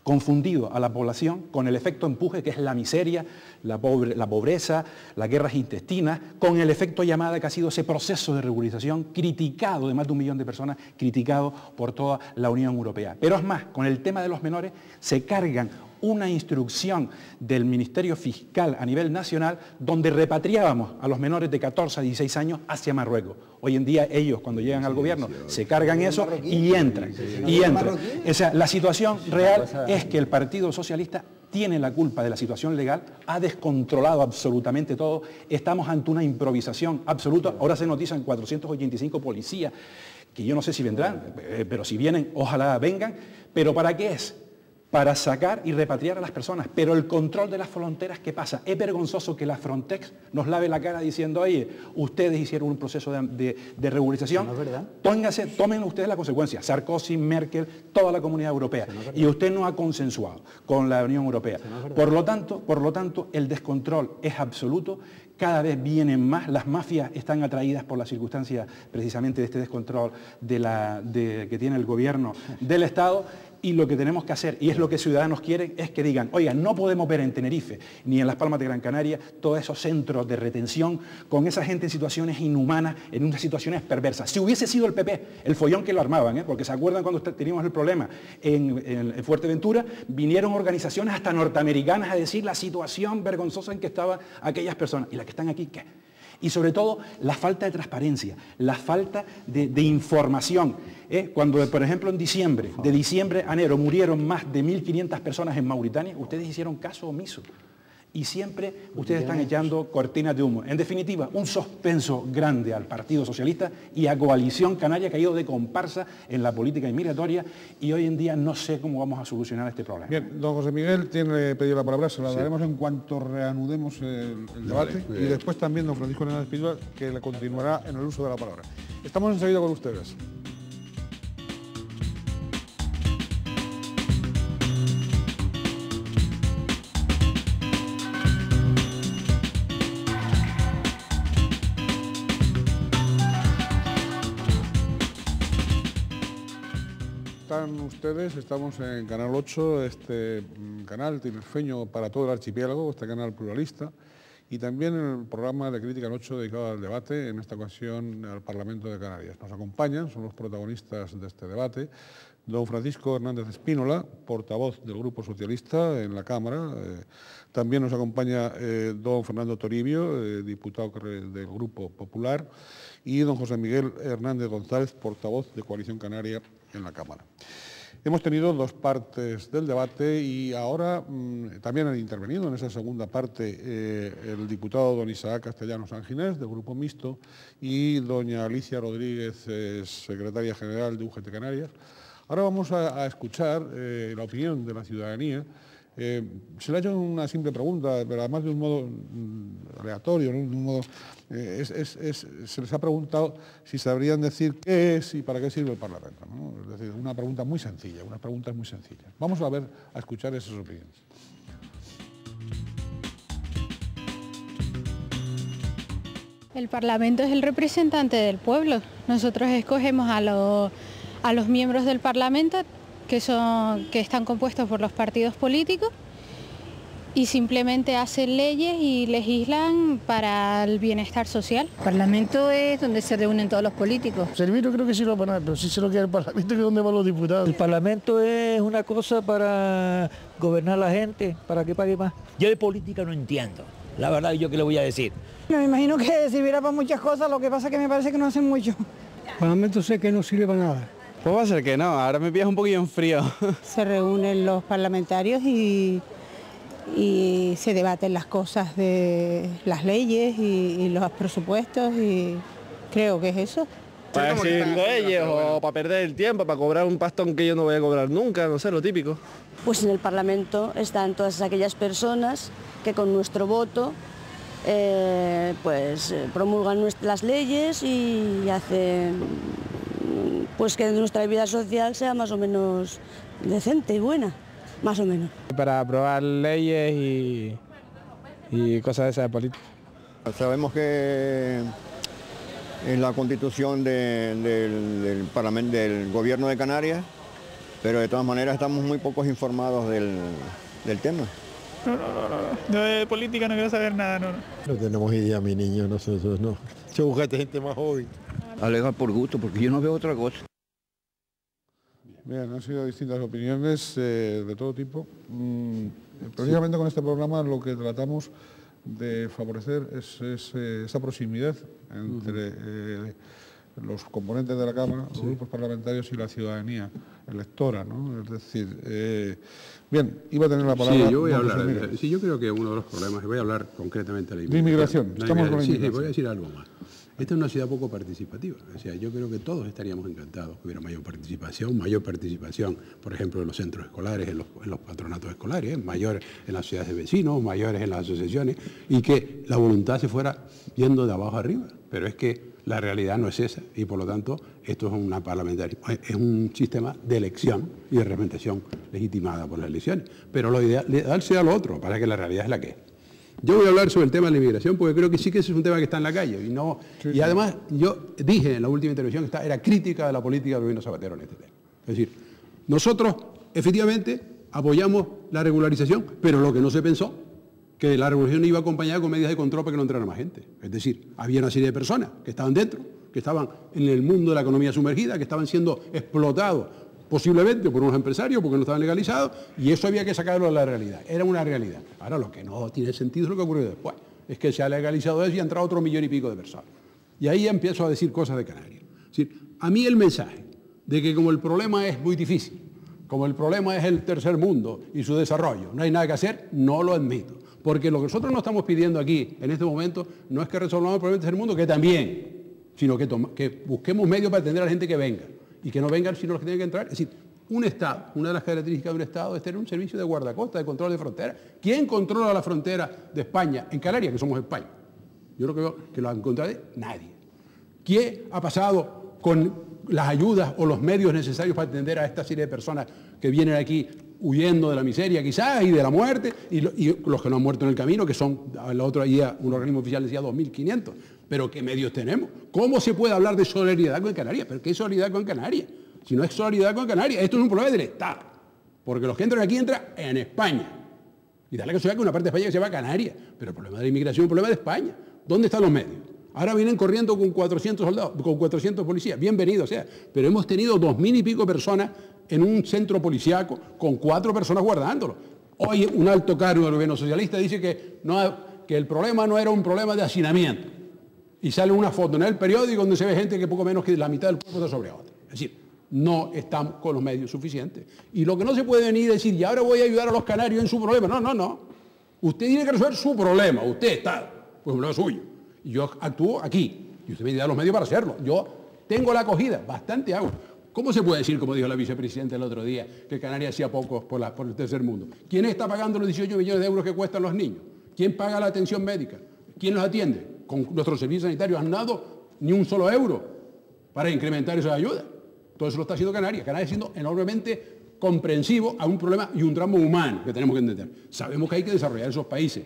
confundido a la población con el efecto empuje, que es la miseria, la pobreza, las guerras intestinas, con el efecto llamada, que ha sido ese proceso de regularización criticado de más de 1 millón de personas, criticado por toda la Unión Europea. Pero es más, con el tema de los menores se cargan una instrucción del Ministerio Fiscal a nivel nacional donde repatriábamos a los menores de 14 a 16 años hacia Marruecos. Hoy en día ellos, cuando llegan al gobierno, se cargan eso y entran. O sea, la situación real es que el Partido Socialista tiene la culpa de la situación legal, ha descontrolado absolutamente todo, estamos ante una improvisación absoluta. Ahora se notician 485 policías, que yo no sé si vendrán, pero si vienen, ojalá vengan. ¿Pero para qué es? Para sacar y repatriar a las personas. Pero el control de las fronteras, ¿qué pasa? Es vergonzoso que la Frontex nos lave la cara diciendo, oye, ustedes hicieron un proceso de regularización, no es verdad. Tomen ustedes la consecuencia. Sarkozy, Merkel, toda la Comunidad Europea. Y usted no ha consensuado con la Unión Europea. Por lo tanto, el descontrol es absoluto. Cada vez vienen más, las mafias están atraídas por las circunstancias precisamente de este descontrol que tiene el gobierno del Estado. Y lo que tenemos que hacer, y es lo que ciudadanos quieren, es que digan, oiga, no podemos ver en Tenerife ni en Las Palmas de Gran Canaria todos esos centros de retención con esa gente en situaciones inhumanas, en unas situaciones perversas. Si hubiese sido el PP el follón que lo armaban, porque se acuerdan cuando teníamos el problema en Fuerteventura, vinieron organizaciones hasta norteamericanas a decir la situación vergonzosa en que estaban aquellas personas. ¿Y las que están aquí qué? Y sobre todo la falta de transparencia, la falta de información. Cuando, por ejemplo, de diciembre a enero, murieron más de 1.500 personas en Mauritania, ustedes hicieron caso omiso. Y siempre ustedes están echando cortinas de humo. En definitiva, un suspenso grande al Partido Socialista y a Coalición Canaria, que ha ido de comparsa en la política inmigratoria, y hoy en día no sé cómo vamos a solucionar este problema. Bien, don José Miguel tiene pedido la palabra, se la daremos en cuanto reanudemos el debate, y después también don Francisco Hernández Espínola, que le continuará en el uso de la palabra. Estamos enseguida con ustedes. Están ustedes, estamos en Canal 8, este canal tinerfeño para todo el archipiélago, este canal pluralista, y también en el programa de Crítica en 8 dedicado al debate, en esta ocasión al Parlamento de Canarias. Nos acompañan, son los protagonistas de este debate, don Francisco Hernández Espínola, portavoz del Grupo Socialista en la Cámara. También nos acompaña don Fernando Toribio, diputado del Grupo Popular, y don José Miguel Hernández González, portavoz de Coalición Canaria en la Cámara. Hemos tenido dos partes del debate y ahora también han intervenido en esa segunda parte el diputado don Isaac Castellanos Sanginés, del Grupo Mixto, y doña Alicia Rodríguez, secretaria general de UGT Canarias. Ahora vamos a escuchar la opinión de la ciudadanía. Se le ha hecho una simple pregunta, pero además de un modo aleatorio, ¿no? De un modo, se les ha preguntado si sabrían decir qué es y para qué sirve el Parlamento, ¿no? Es decir, una pregunta muy sencilla, unas preguntas muy sencillas. Vamos a escuchar esas opiniones. El Parlamento es el representante del pueblo. Nosotros escogemos a los miembros del Parlamento que están compuestos por los partidos políticos y simplemente hacen leyes y legislan para el bienestar social. El Parlamento es donde se reúnen todos los políticos. Servir no creo que sirva para nada, pero sí sé lo que es el Parlamento, que es donde van los diputados. El Parlamento es una cosa para gobernar a la gente, para que pague más. Yo de política no entiendo, la verdad, ¿yo qué le voy a decir? Me imagino que servirá para muchas cosas, lo que pasa es que me parece que no hacen mucho. El Parlamento sé que no sirve para nada. Pues va a ser que no, ahora me pillas un poquillo en frío. Se reúnen los parlamentarios y se debaten las cosas de las leyes y los presupuestos y creo que es eso. Para decir leyes o para perder el tiempo, para cobrar un pastón que yo no voy a cobrar nunca, no sé, lo típico. Pues en el Parlamento están todas aquellas personas que con nuestro voto promulgan las leyes y hacen pues que nuestra vida social sea más o menos decente y buena, más o menos. Para aprobar leyes y cosas de esa política. Sabemos que en la constitución del Parlamento, del Gobierno de Canarias, pero de todas maneras estamos muy pocos informados del tema. No, de política no quiero saber nada, no. No tenemos idea, mi niño, nosotros no. Yo buscate gente más joven. Alegar por gusto, porque yo no veo otra cosa. Bien, han sido distintas opiniones de todo tipo. Precisamente con este programa lo que tratamos de favorecer es esa proximidad entre los componentes de la Cámara, los grupos parlamentarios y la ciudadanía electora, ¿no? Es decir, bien, iba a tener la palabra. Sí, yo voy a hablar. Sí, yo creo que uno de los problemas, y voy a hablar concretamente de la inmigración. Estamos con la inmigración. Sí, voy a decir algo más. Esta es una ciudad poco participativa. O sea, yo creo que todos estaríamos encantados que hubiera mayor participación, por ejemplo, en los centros escolares, en los patronatos escolares, mayor en las ciudades de vecinos, mayores en las asociaciones, y que la voluntad se fuera yendo de abajo arriba. Pero es que la realidad no es esa, y por lo tanto esto es una parlamentaria, es un sistema de elección y de representación legitimada por las elecciones. Pero lo ideal sea lo otro, para que la realidad es la que es. Yo voy a hablar sobre el tema de la inmigración porque creo que sí que ese es un tema que está en la calle. Y además yo dije en la última intervención que era crítica de la política del gobierno Zapatero en este tema. Es decir, nosotros efectivamente apoyamos la regularización, pero lo que no se pensó, que la regularización iba acompañada con medidas de control para que no entrara más gente. Es decir, había una serie de personas que estaban dentro, que estaban en el mundo de la economía sumergida, que estaban siendo explotados posiblemente por unos empresarios porque no estaban legalizados, y eso había que sacarlo de la realidad. Era una realidad. Ahora lo que no tiene sentido es lo que ocurrió después. Es que se ha legalizado eso y ha entrado otro 1,5 millones de personas. Y ahí empiezo a decir cosas de Canarias. Es decir, a mí el mensaje de que como el problema es muy difícil, como el problema es el tercer mundo y su desarrollo, no hay nada que hacer, no lo admito. Porque lo que nosotros no estamos pidiendo aquí, en este momento, no es que resolvamos el problema del tercer mundo, que también, sino que busquemos medios para atender a la gente que venga. Y que no vengan sino los que tienen que entrar. Es decir, un Estado, una de las características de un Estado es tener un servicio de guardacosta, de control de frontera. ¿Quién controla la frontera de España en Canarias, que somos España? Yo no creo que lo encontraré nadie. ¿Qué ha pasado con las ayudas o los medios necesarios para atender a esta serie de personas que vienen aquí huyendo de la miseria quizás y de la muerte, y los que no han muerto en el camino, que son, el otro día un organismo oficial decía 2.500? Pero ¿qué medios tenemos? ¿Cómo se puede hablar de solidaridad con Canarias? ¿Pero qué es solidaridad con Canarias? Si no es solidaridad con Canarias, esto es un problema del Estado. Porque los que entran aquí entran en España. Y dale que se vea que una parte de España que se llama Canarias. Pero el problema de la inmigración es un problema de España. ¿Dónde están los medios? Ahora vienen corriendo con 400 soldados, con 400 policías. Bienvenido sea. Pero hemos tenido 2.000 y pico personas en un centro policíaco con 4 personas guardándolo. Hoy un alto cargo del gobierno socialista dice que el problema no era un problema de hacinamiento. Y sale una foto en el periódico donde se ve gente que poco menos que la mitad del cuerpo está sobre otra. Es decir, no están con los medios suficientes. Y lo que no se puede venir a decir, y ahora voy a ayudar a los canarios en su problema. No, no, no. Usted tiene que resolver su problema. Usted está, pues un problema suyo. Y yo actúo aquí. Y usted me da los medios para hacerlo. Yo tengo la acogida, bastante hago. ¿Cómo se puede decir, como dijo la vicepresidenta el otro día, que Canarias hacía poco por el tercer mundo? ¿Quién está pagando los 18 millones de euros que cuestan los niños? ¿Quién paga la atención médica? ¿Quién los atiende? Con nuestros servicios sanitarios han dado ni un solo euro para incrementar esa ayuda. Todo eso lo está haciendo Canarias. Canarias siendo enormemente comprensivo a un problema y un tramo humano que tenemos que entender. Sabemos que hay que desarrollar esos países.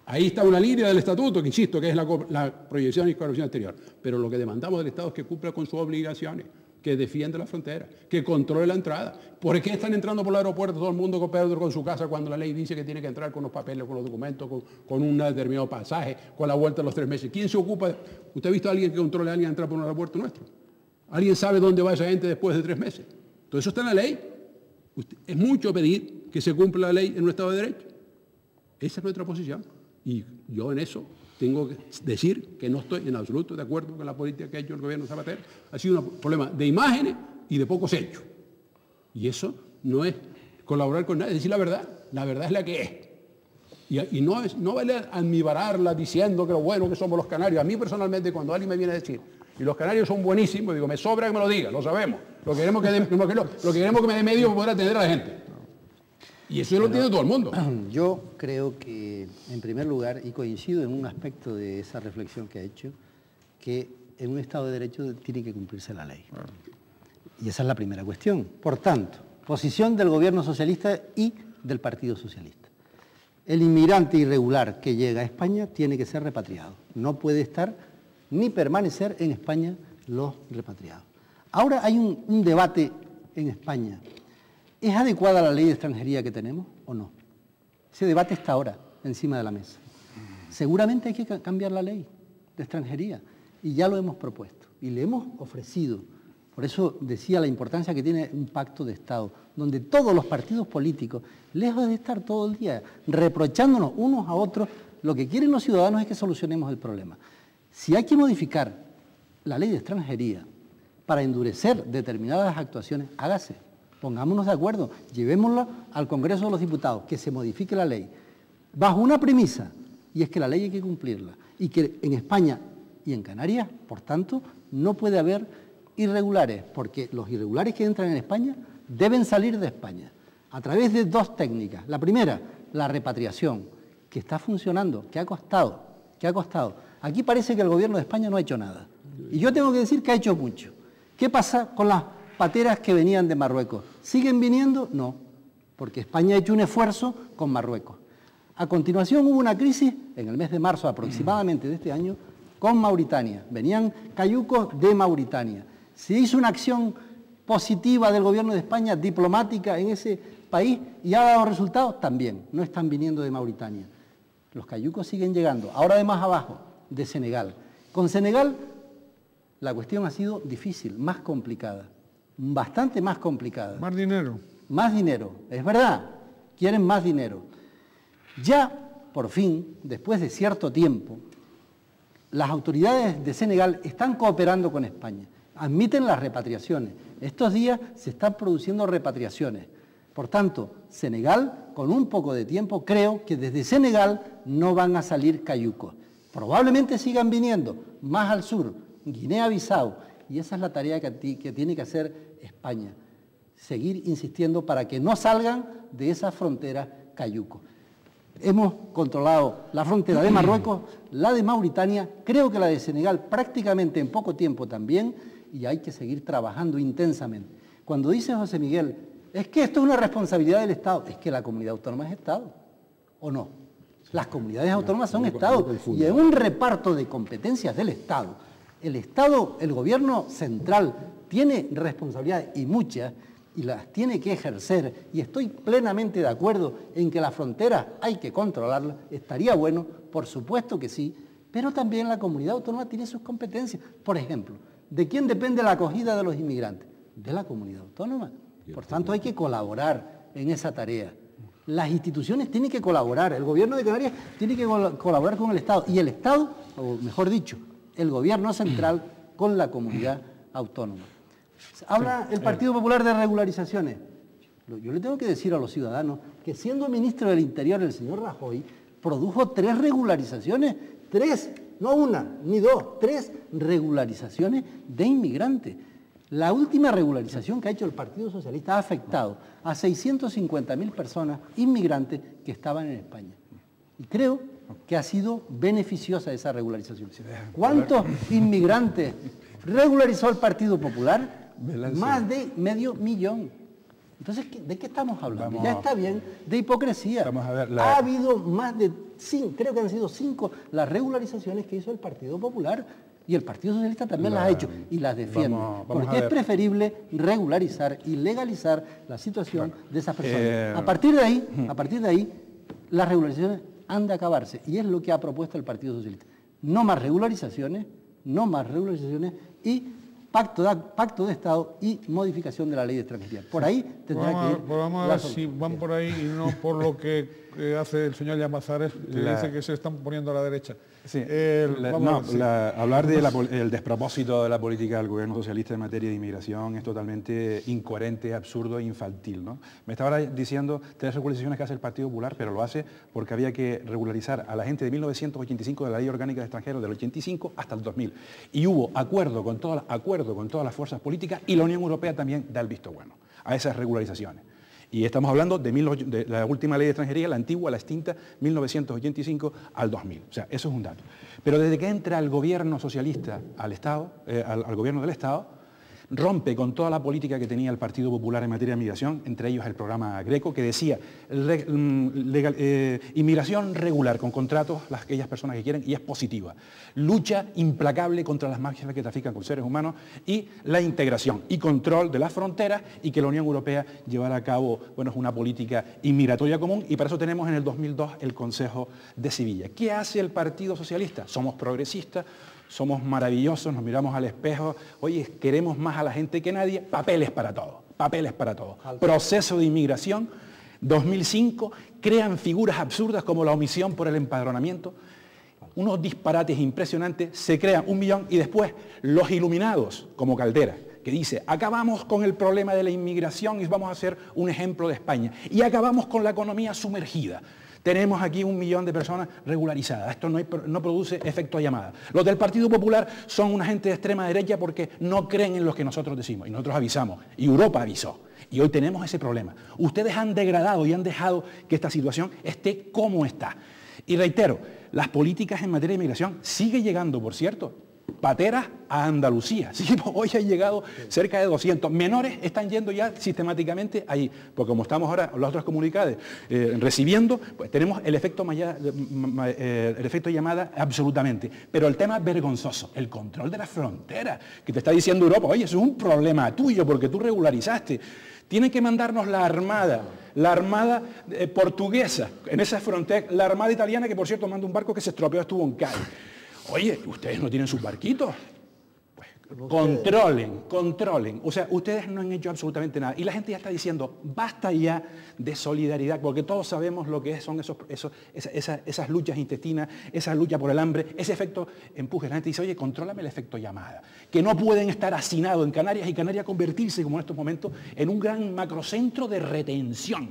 Ahí está una línea del estatuto, que insisto, que es la proyección y cooperación exterior. Pero lo que demandamos del Estado es que cumpla con sus obligaciones, que defienda la frontera, que controle la entrada. ¿Por qué están entrando por el aeropuerto todo el mundo con su casa cuando la ley dice que tiene que entrar con los papeles, con los documentos, con un determinado pasaje, con la vuelta a los 3 meses? ¿Quién se ocupa? ¿Usted ha visto a alguien que controle a alguien entrar por un aeropuerto nuestro? ¿Alguien sabe dónde va esa gente después de 3 meses? Todo eso está en la ley. Es mucho pedir que se cumpla la ley en un Estado de Derecho. Esa es nuestra posición. Y yo en eso tengo que decir que no estoy en absoluto de acuerdo con la política que ha hecho el gobierno Zapatero. Ha sido un problema de imágenes y de pocos hechos. Y eso no es colaborar con nadie, es decir la verdad. La verdad es la que es. Y no vale admirarla diciendo que lo bueno que somos los canarios. A mí personalmente, cuando alguien me viene a decir, y los canarios son buenísimos, digo, me sobra que me lo diga, lo sabemos. Lo que queremos que me dé medio para poder atender a la gente. Y eso lo tiene todo el mundo. Yo creo que, en primer lugar, y coincido en un aspecto de esa reflexión que ha hecho, que en un Estado de Derecho tiene que cumplirse la ley. Y esa es la primera cuestión. Por tanto, posición del gobierno socialista y del Partido Socialista. El inmigrante irregular que llega a España tiene que ser repatriado. No puede estar ni permanecer en España los repatriados. Ahora hay un debate en España. ¿Es adecuada la ley de extranjería que tenemos o no? Ese debate está ahora encima de la mesa. Seguramente hay que cambiar la ley de extranjería y ya lo hemos propuesto y le hemos ofrecido. Por eso decía la importancia que tiene un pacto de Estado, donde todos los partidos políticos, lejos de estar todo el día reprochándonos unos a otros, lo que quieren los ciudadanos es que solucionemos el problema. Si hay que modificar la ley de extranjería para endurecer determinadas actuaciones, hágase. Pongámonos de acuerdo, llevémoslo al Congreso de los Diputados, que se modifique la ley, bajo una premisa, y es que la ley hay que cumplirla, y que en España y en Canarias, por tanto, no puede haber irregulares, porque los irregulares que entran en España deben salir de España, a través de 2 técnicas. La primera, la repatriación, que está funcionando, que ha costado. Aquí parece que el gobierno de España no ha hecho nada, y yo tengo que decir que ha hecho mucho. ¿Qué pasa con las pateras que venían de Marruecos? ¿Siguen viniendo? No, porque España ha hecho un esfuerzo con Marruecos. A continuación hubo una crisis, en el mes de marzo aproximadamente de este año, con Mauritania. Venían cayucos de Mauritania. Se hizo una acción positiva del gobierno de España, diplomática en ese país, y ha dado resultados también. No están viniendo de Mauritania. Los cayucos siguen llegando, ahora de más abajo, de Senegal. Con Senegal la cuestión ha sido difícil, más complicada. Bastante más complicada. Más dinero. Más dinero, es verdad, quieren más dinero. Ya, por fin, después de cierto tiempo, las autoridades de Senegal están cooperando con España, admiten las repatriaciones. Estos días se están produciendo repatriaciones. Por tanto, Senegal, con un poco de tiempo, creo que desde Senegal no van a salir cayucos. Probablemente sigan viniendo más al sur, Guinea-Bissau, y esa es la tarea que tiene que hacer España, seguir insistiendo para que no salgan de esa frontera cayucos. Hemos controlado la frontera de Marruecos, la de Mauritania, creo que la de Senegal prácticamente en poco tiempo también, y hay que seguir trabajando intensamente. Cuando dice José Miguel, es que esto es una responsabilidad del Estado, es que la comunidad autónoma es Estado, ¿o no? Las comunidades autónomas son Estados, y en un reparto de competencias del Estado, el gobierno central tiene responsabilidades y muchas, y las tiene que ejercer, y estoy plenamente de acuerdo en que las fronteras hay que controlarlas, estaría bueno, por supuesto que sí, pero también la comunidad autónoma tiene sus competencias. Por ejemplo, ¿de quién depende la acogida de los inmigrantes? De la comunidad autónoma. Por tanto, hay que colaborar en esa tarea. Las instituciones tienen que colaborar, el gobierno de Canarias tiene que colaborar con el Estado, y el Estado, o mejor dicho, el gobierno central con la comunidad autónoma. Habla el Partido Popular de regularizaciones. Yo le tengo que decir a los ciudadanos que siendo ministro del Interior el señor Rajoy produjo 3 regularizaciones, 3, no una, ni 2, 3 regularizaciones de inmigrantes. La última regularización que ha hecho el Partido Socialista ha afectado a 650.000 personas inmigrantes que estaban en España. Y creo que ha sido beneficiosa esa regularización. ¿Cuántos inmigrantes regularizó el Partido Popular? Más de medio millón. Entonces, ¿de qué estamos hablando? Ya está bien de hipocresía. Vamos a ver, Ha habido más de 5, creo que han sido 5 las regularizaciones que hizo el Partido Popular y el Partido Socialista también las ha hecho y las defiende. Porque es preferible regularizar y legalizar la situación de esas personas. A partir de ahí, las regularizaciones han de acabarse y es lo que ha propuesto el Partido Socialista. No más regularizaciones y pacto de Estado y modificación de la ley de extranjería. Por ahí tendrá que ir. Vamos a ver si van por ahí y no por lo que hace el señor Llamazares, que dice que se están poniendo a la derecha. Sí. Hablar del despropósito de la política del gobierno socialista en materia de inmigración es totalmente incoherente, absurdo e infantil, ¿no? Me estaba diciendo 3 regularizaciones que hace el Partido Popular, pero lo hace porque había que regularizar a la gente de 1985 de la Ley Orgánica de Extranjeros del 85 hasta el 2000. Y hubo acuerdo con todas las fuerzas políticas y la Unión Europea también da el visto bueno a esas regularizaciones. Y estamos hablando de la última ley de extranjería, la antigua, la extinta, 1985 al 2000. O sea, eso es un dato. Pero desde que entra el gobierno socialista al Estado, al gobierno del Estado, rompe con toda la política que tenía el Partido Popular en materia de migración, entre ellos el programa Greco, que decía inmigración regular, con contratos, aquellas personas que quieren, y es positiva. Lucha implacable contra las mafias que trafican con seres humanos y la integración y control de las fronteras y que la Unión Europea llevara a cabo una política inmigratoria común y para eso tenemos en el 2002 el Consejo de Sevilla. ¿Qué hace el Partido Socialista? Somos progresistas, somos maravillosos, nos miramos al espejo, oye, queremos más a la gente que nadie, papeles para todo, papeles para todo. Proceso de inmigración, 2005, crean figuras absurdas como la omisión por el empadronamiento, unos disparates impresionantes, se crean 1 millón y después los iluminados, como Caldera, que dice, acabamos con el problema de la inmigración y vamos a hacer un ejemplo de España, y acabamos con la economía sumergida. Tenemos aquí 1 millón de personas regularizadas. Esto no produce efecto llamada. Los del Partido Popular son una gente de extrema derecha porque no creen en lo que nosotros decimos. Y nosotros avisamos. Y Europa avisó. Y hoy tenemos ese problema. Ustedes han degradado y han dejado que esta situación esté como está. Y reitero, las políticas en materia de inmigración siguen llegando, por cierto, pateras a Andalucía. Sí, hoy han llegado cerca de 200. Menores están yendo ya sistemáticamente allí. Porque como estamos ahora los otros comunicados recibiendo, pues tenemos el efecto llamada absolutamente. Pero el tema es vergonzoso, el control de la frontera, que te está diciendo Europa, oye, eso es un problema tuyo porque tú regularizaste. Tienen que mandarnos la armada portuguesa en esa frontera, la armada italiana, que por cierto manda un barco que se estropeó, estuvo en Cádiz. Oye, ¿ustedes no tienen sus barquitos? Pues controlen. O sea, ustedes no han hecho absolutamente nada. Y la gente ya está diciendo, basta ya de solidaridad, porque todos sabemos lo que son esas luchas intestinas, esa lucha por el hambre, ese efecto empuje. La gente dice, oye, contrólame el efecto llamada. Que no pueden estar hacinados en Canarias y Canarias convertirse, como en estos momentos, en un gran macrocentro de retención.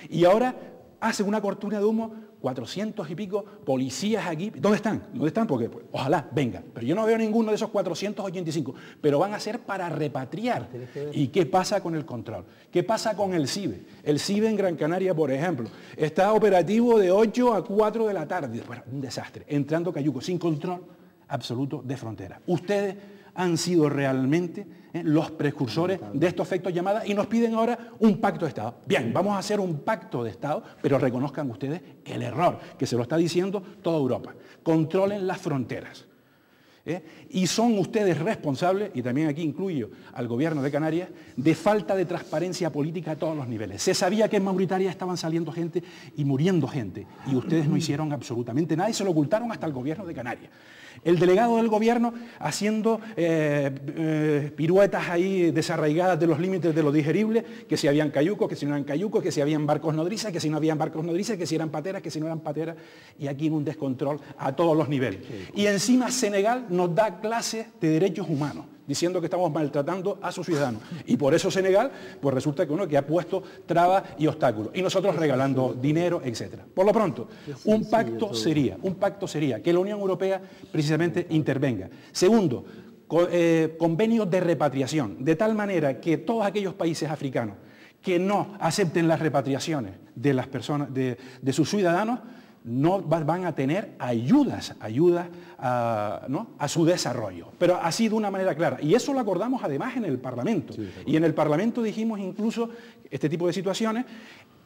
Y ahora hacen una cortina de humo, 400 y pico policías aquí. ¿Dónde están? Porque pues, ojalá vengan. Pero yo no veo ninguno de esos 485. Pero van a ser para repatriar. ¿Y qué pasa con el control? ¿Qué pasa con el CIBE? El CIBE en Gran Canaria, por ejemplo, está operativo de 8 a 4 de la tarde. Bueno, un desastre. Entrando cayuco, sin control absoluto de frontera. Ustedes han sido realmente los precursores de estos efectos llamadas y nos piden ahora un pacto de Estado. Bien, vamos a hacer un pacto de Estado, pero reconozcan ustedes el error, que se lo está diciendo toda Europa. Controlen las fronteras. Y son ustedes responsables, y también aquí incluyo al gobierno de Canarias, de falta de transparencia política a todos los niveles. Se sabía que en Mauritania estaban saliendo gente y muriendo gente, y ustedes no hicieron absolutamente nada y se lo ocultaron hasta el gobierno de Canarias. El delegado del gobierno haciendo piruetas ahí desarraigadas de los límites de lo digerible, que si habían cayucos, que si no eran cayucos, que si habían barcos nodrizas, que si no habían barcos nodrizas, que si eran pateras, que si no eran pateras, y aquí en un descontrol a todos los niveles. Y encima Senegal nos da clases de derechos humanos. diciendo que estamos maltratando a sus ciudadanos. Y por eso Senegal, pues resulta que uno que ha puesto trabas y obstáculos. Y nosotros regalando dinero, etc. Por lo pronto, un pacto sería que la Unión Europea precisamente intervenga. Segundo, convenios de repatriación, de tal manera que todos aquellos países africanos que no acepten las repatriaciones de las personas, de sus ciudadanos, no van a tener ayudas a su desarrollo, pero así de una manera clara. Y eso lo acordamos además en el Parlamento. Sí, y en el Parlamento dijimos incluso este tipo de situaciones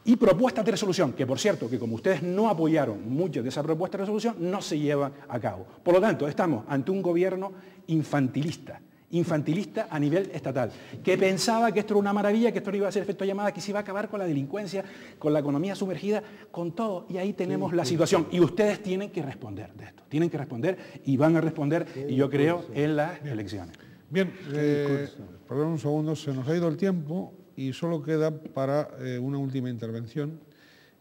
y propuestas de resolución, que por cierto, que como ustedes no apoyaron muchas de esas propuestas de resolución, no se llevan a cabo. Por lo tanto, estamos ante un gobierno infantilista a nivel estatal, que pensaba que esto era una maravilla, que esto no iba a ser efecto llamada, que se iba a acabar con la delincuencia, con la economía sumergida, con todo. Y ahí tenemos la situación. Y ustedes tienen que responder de esto. Tienen que responder y van a responder, y yo creo, en las elecciones. Bien, perdón un segundo, se nos ha ido el tiempo y solo queda para una última intervención.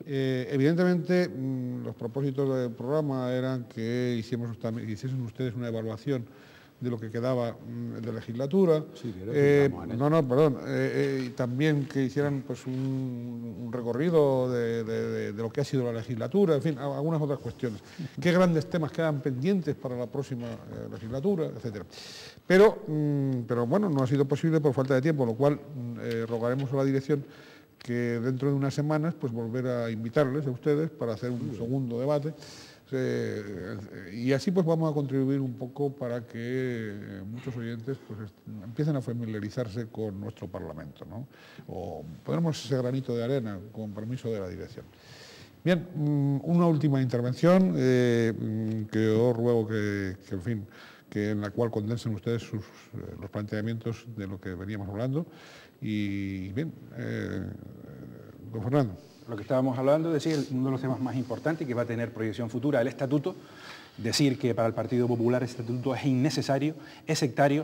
Evidentemente, los propósitos del programa eran que hiciesen ustedes una evaluación de lo que quedaba de legislatura. Sí, y también que hicieran pues, un recorrido de lo que ha sido la legislatura, en fin, algunas otras cuestiones. ¿Qué grandes temas quedan pendientes para la próxima legislatura, etcétera? Pero bueno, no ha sido posible por falta de tiempo, lo cual rogaremos a la dirección que dentro de unas semanas pues volver a invitarles a ustedes para hacer un segundo debate. Y así pues vamos a contribuir un poco para que muchos oyentes pues, empiecen a familiarizarse con nuestro Parlamento, ¿no? O ponemos ese granito de arena con permiso de la dirección. Bien, una última intervención que os ruego que en fin, que en la cual condensen ustedes los planteamientos de lo que veníamos hablando. Y bien, don Fernando. Lo que estábamos hablando, es decir, uno de los temas más importantes que va a tener proyección futura, el estatuto, decir que para el Partido Popular el estatuto es innecesario, es sectario,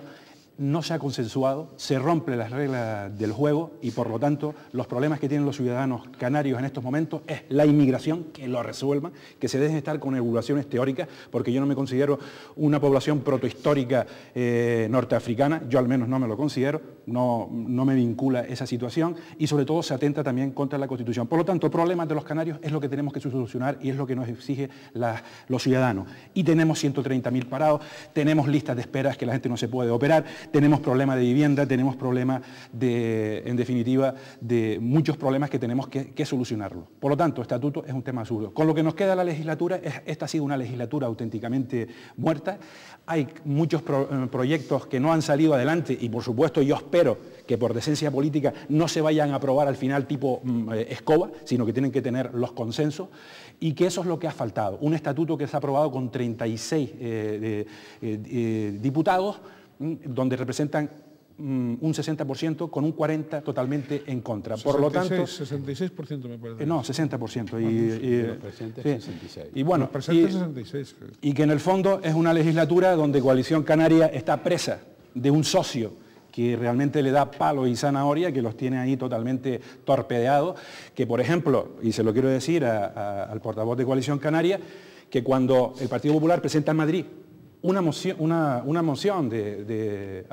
no se ha consensuado, se rompen las reglas del juego y por lo tanto los problemas que tienen los ciudadanos canarios en estos momentos es la inmigración, que lo resuelvan, que se dejen estar con evaluaciones teóricas, porque yo no me considero una población protohistórica norteafricana, yo al menos no me lo considero, no me vincula esa situación y sobre todo se atenta también contra la Constitución. Por lo tanto, el problema de los canarios es lo que tenemos que solucionar y es lo que nos exige los ciudadanos. Y tenemos 130.000 parados, tenemos listas de esperas que la gente no se puede operar, tenemos problemas de vivienda, tenemos problemas en definitiva, de muchos problemas que tenemos que solucionarlo. Por lo tanto, estatuto es un tema absurdo. Con lo que nos queda de la legislatura, esta ha sido una legislatura auténticamente muerta. Hay muchos proyectos que no han salido adelante y por supuesto yo espero que por decencia política no se vayan a aprobar al final tipo escoba, sino que tienen que tener los consensos y que eso es lo que ha faltado. Un estatuto que se ha aprobado con 36 diputados, donde representan un 60% con un 40% totalmente en contra. Por lo tanto, 66% me parece. No, 60%. Presente 66. Y bueno, presente 66. Y que en el fondo es una legislatura donde Coalición Canaria está presa de un socio que realmente le da palo y zanahoria, que los tiene ahí totalmente torpedeados, que por ejemplo, y se lo quiero decir al portavoz de Coalición Canaria, que cuando el Partido Popular presenta en Madrid una moción de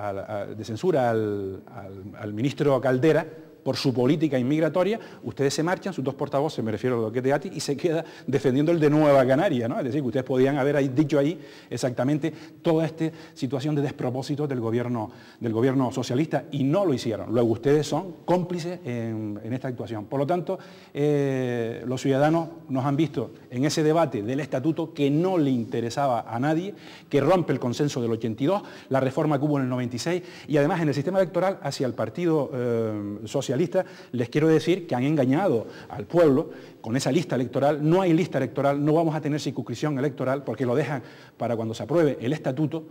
censura al ministro Caldera por su política inmigratoria, ustedes se marchan, sus dos portavoces, me refiero a lo que es de ATI, y se queda defendiendo el de Nueva Canaria, ¿no? Es decir, que ustedes podían haber dicho ahí exactamente toda esta situación de despropósito del gobierno socialista y no lo hicieron. Luego ustedes son cómplices en esta actuación. Por lo tanto, los ciudadanos nos han visto en ese debate del estatuto que no le interesaba a nadie, que rompe el consenso del 82, la reforma que hubo en el 96 y además en el sistema electoral hacia el Partido Socialista, les quiero decir que han engañado al pueblo con esa lista electoral. No hay lista electoral, no vamos a tener circunscripción electoral porque lo dejan para cuando se apruebe el estatuto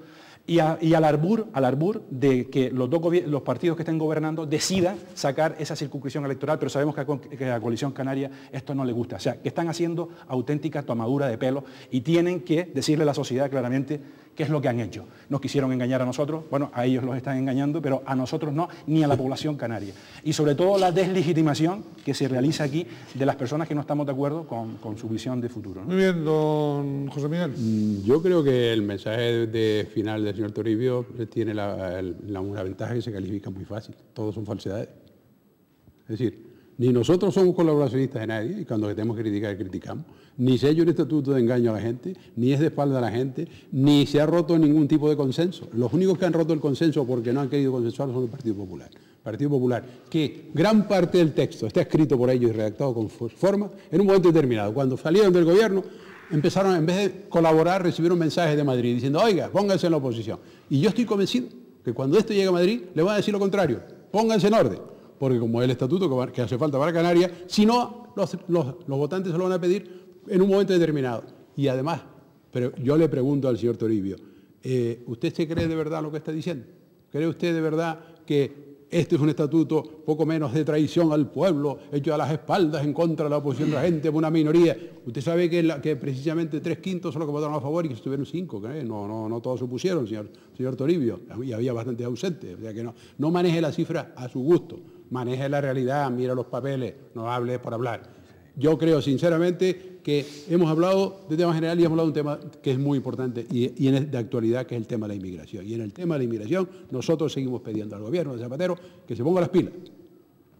y al arbur de que los partidos que estén gobernando decidan sacar esa circunscripción electoral, pero sabemos que a Coalición Canaria esto no le gusta. O sea, que están haciendo auténtica tomadura de pelo y tienen que decirle a la sociedad claramente qué es lo que han hecho. Nos quisieron engañar a nosotros, bueno, a ellos los están engañando, pero a nosotros no, ni a la población canaria. Y sobre todo la deslegitimación que se realiza aquí de las personas que no estamos de acuerdo con su visión de futuro, ¿no? Muy bien, don José Miguel. Yo creo que el mensaje final del señor Toribio tiene una ventaja que se califica muy fácil. Todos son falsedades. Es decir, ni nosotros somos colaboracionistas de nadie, y cuando tenemos que criticar, criticamos. Ni se ha hecho un estatuto de engaño a la gente, ni es de espalda a la gente, ni se ha roto ningún tipo de consenso. Los únicos que han roto el consenso porque no han querido consensuar son el Partido Popular. Partido Popular, que gran parte del texto está escrito por ellos y redactado con forma, en un momento determinado. Cuando salieron del gobierno, empezaron, en vez de colaborar, recibieron mensajes de Madrid diciendo, oiga, pónganse en la oposición. Y yo estoy convencido que cuando esto llegue a Madrid, le van a decir lo contrario, pónganse en orden. Porque como es el estatuto que hace falta para Canarias, si no, los votantes se lo van a pedir en un momento determinado. Y además, pero yo le pregunto al señor Toribio, ¿usted se cree de verdad lo que está diciendo? ¿Cree usted de verdad que este es un estatuto poco menos de traición al pueblo, hecho a las espaldas en contra de la oposición de la gente, por una minoría? Usted sabe que precisamente 3/5 son los que votaron a favor y que estuvieron 5, no todos se opusieron, señor Toribio, y había bastantes ausentes, o sea que no maneje la cifra a su gusto, maneje la realidad, mire los papeles, no hable por hablar. Yo creo sinceramente que hemos hablado de tema general y hemos hablado de un tema que es muy importante y de actualidad, que es el tema de la inmigración. Y en el tema de la inmigración nosotros seguimos pidiendo al gobierno de Zapatero que se ponga las pilas,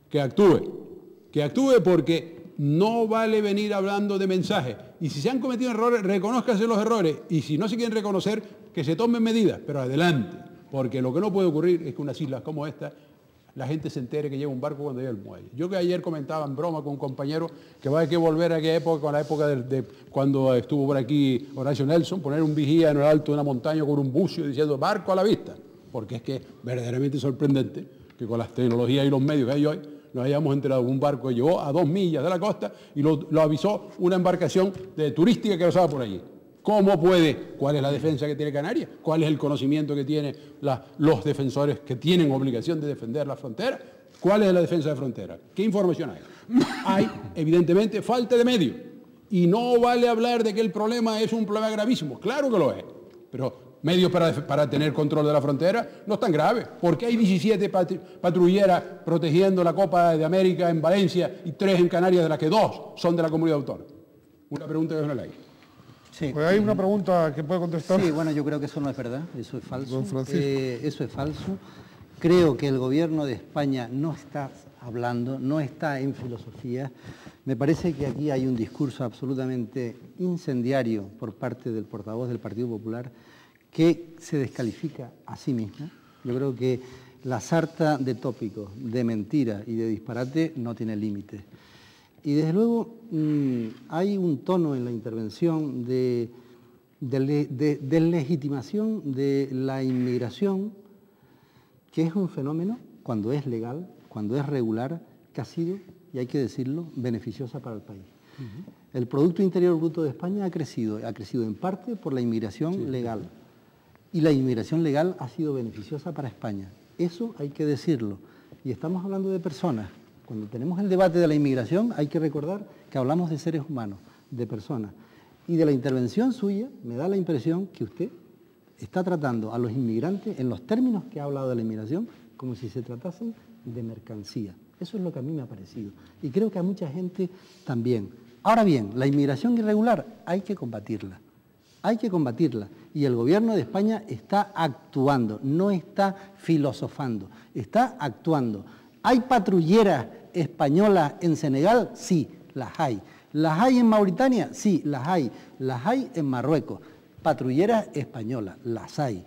que actúe porque no vale venir hablando de mensajes. Y si se han cometido errores, reconózcanse los errores. Y si no se quieren reconocer, que se tomen medidas, pero adelante. Porque lo que no puede ocurrir es que unas islas como esta, la gente se entere que llega un barco cuando llega el muelle. Yo que ayer comentaba en broma con un compañero que va a que volver a aquella época, con la época de cuando estuvo por aquí Horacio Nelson, poner un vigía en el alto de una montaña con un bucio diciendo barco a la vista. Porque es que es verdaderamente sorprendente que con las tecnologías y los medios que hay hoy nos hayamos enterado de un barco que llegó a 2 millas de la costa y lo avisó una embarcación turística que pasaba por allí. ¿Cómo puede? ¿Cuál es la defensa que tiene Canarias? ¿Cuál es el conocimiento que tienen los defensores que tienen obligación de defender la frontera? ¿Cuál es la defensa de frontera? ¿Qué información hay? Hay, evidentemente, falta de medios. Y no vale hablar de que el problema es un problema gravísimo. Claro que lo es. Pero medios para tener control de la frontera no es tan grave. Porque hay 17 patrulleras protegiendo la Copa de América en Valencia y 3 en Canarias, de las que 2 son de la comunidad autónoma. Una pregunta que es en el aire. Sí. Pues hay una pregunta que puede contestar. Sí, bueno, yo creo que eso no es verdad, eso es falso. Don Francisco. Eso es falso. Creo que el gobierno de España no está hablando, no está en filosofía. Me parece que aquí hay un discurso absolutamente incendiario por parte del portavoz del Partido Popular que se descalifica a sí mismo. Yo creo que la sarta de tópicos, de mentira y de disparate no tiene límite. Y desde luego hay un tono en la intervención de legitimación de la inmigración, que es un fenómeno, cuando es legal, cuando es regular, que ha sido, y hay que decirlo, beneficiosa para el país. El Producto Interior Bruto de España ha crecido en parte por la inmigración legal. Y la inmigración legal ha sido beneficiosa para España. Eso hay que decirlo. Y estamos hablando de personas. Cuando tenemos el debate de la inmigración hay que recordar que hablamos de seres humanos, de personas. Y de la intervención suya me da la impresión que usted está tratando a los inmigrantes en los términos que ha hablado de la inmigración como si se tratasen de mercancía. Eso es lo que a mí me ha parecido. Y creo que a mucha gente también. Ahora bien, la inmigración irregular hay que combatirla. Hay que combatirla. Y el gobierno de España está actuando, no está filosofando, está actuando. ¿Hay patrulleras españolas en Senegal? Sí, las hay. ¿Las hay en Mauritania? Sí, las hay. Las hay en Marruecos. Patrulleras españolas, las hay.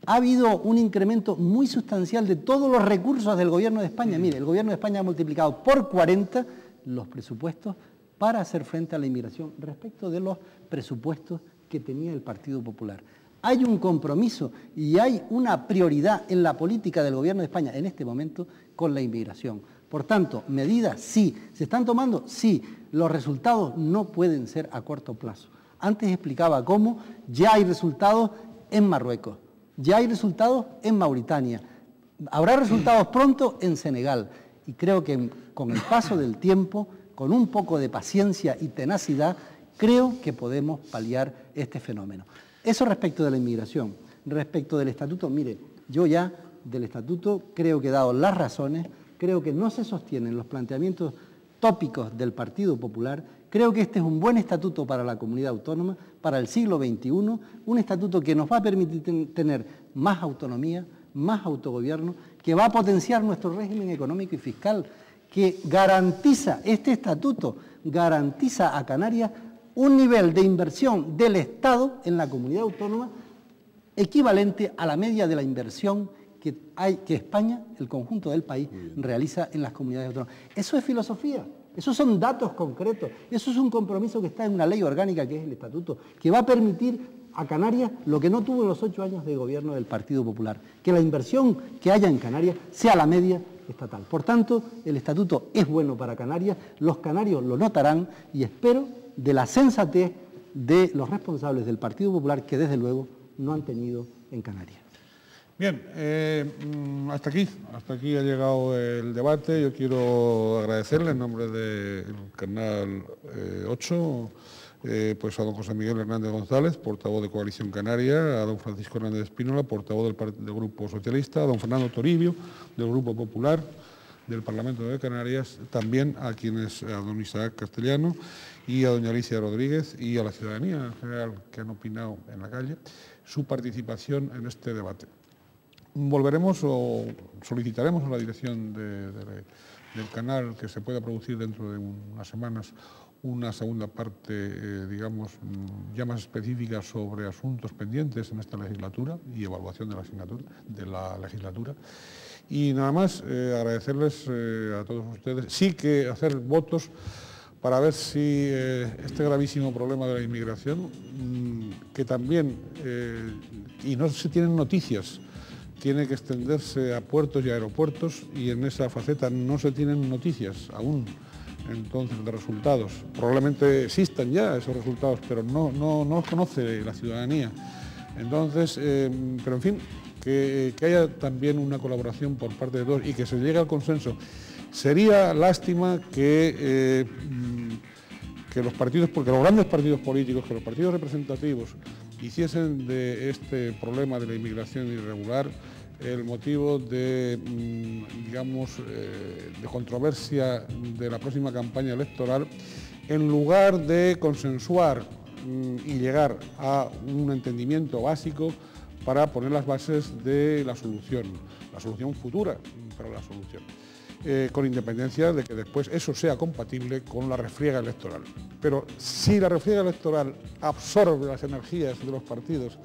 Ha habido un incremento muy sustancial de todos los recursos del gobierno de España. Mire, el gobierno de España ha multiplicado por 40 los presupuestos para hacer frente a la inmigración respecto de los presupuestos que tenía el Partido Popular. Hay un compromiso y hay una prioridad en la política del gobierno de España en este momento con la inmigración. Por tanto, medidas sí. ¿Se están tomando? Sí. Los resultados no pueden ser a corto plazo. Antes explicaba cómo ya hay resultados en Marruecos, ya hay resultados en Mauritania, habrá resultados pronto en Senegal. Y creo que con el paso del tiempo, con un poco de paciencia y tenacidad, creo que podemos paliar este fenómeno. Eso respecto de la inmigración. Respecto del estatuto, mire, yo ya del estatuto creo que he dado las razones, creo que no se sostienen los planteamientos tópicos del Partido Popular, creo que este es un buen estatuto para la comunidad autónoma, para el siglo XXI, un estatuto que nos va a permitir tener más autonomía, más autogobierno, que va a potenciar nuestro régimen económico y fiscal, que garantiza, este estatuto garantiza a Canarias un nivel de inversión del Estado en la comunidad autónoma equivalente a la media de la inversión que España, el conjunto del país, realiza en las comunidades autónomas. Eso es filosofía, esos son datos concretos, eso es un compromiso que está en una ley orgánica que es el Estatuto, que va a permitir a Canarias lo que no tuvo en los 8 años de gobierno del Partido Popular, que la inversión que haya en Canarias sea la media estatal. Por tanto, el Estatuto es bueno para Canarias, los canarios lo notarán y espero de la sensatez de los responsables del Partido Popular que desde luego no han tenido en Canarias. Bien, hasta aquí ha llegado el debate. Yo quiero agradecerle en nombre del Canal 8 pues a don José Miguel Hernández González, portavoz de Coalición Canaria, a don Francisco Hernández Espínola, portavoz del Grupo Socialista, a don Fernando Toribio, del Grupo Popular del Parlamento de Canarias, también a don Isaac Castellano y a doña Alicia Rodríguez y a la ciudadanía en general que han opinado en la calle, su participación en este debate. Volveremos o solicitaremos a la dirección del canal que se pueda producir dentro de unas semanas una segunda parte, digamos, ya más específica sobre asuntos pendientes en esta legislatura y evaluación de la legislatura. Y nada más, agradecerles a todos ustedes. Sí que hacer votos para ver si este gravísimo problema de la inmigración, que también, y no se tienen noticias, tiene que extenderse a puertos y aeropuertos, y en esa faceta no se tienen noticias aún, entonces, de resultados. Probablemente existan ya esos resultados, pero no los conoce la ciudadanía. Entonces, pero en fin, que haya también una colaboración por parte de todos y que se llegue al consenso. Sería lástima que los partidos, porque los grandes partidos políticos, que los partidos representativos hiciesen de este problema de la inmigración irregular el motivo de, digamos, de controversia de la próxima campaña electoral, en lugar de consensuar y llegar a un entendimiento básico para poner las bases de la solución futura, pero la solución. Con independencia de que después eso sea compatible con la refriega electoral. Pero si la refriega electoral absorbe las energías de los partidos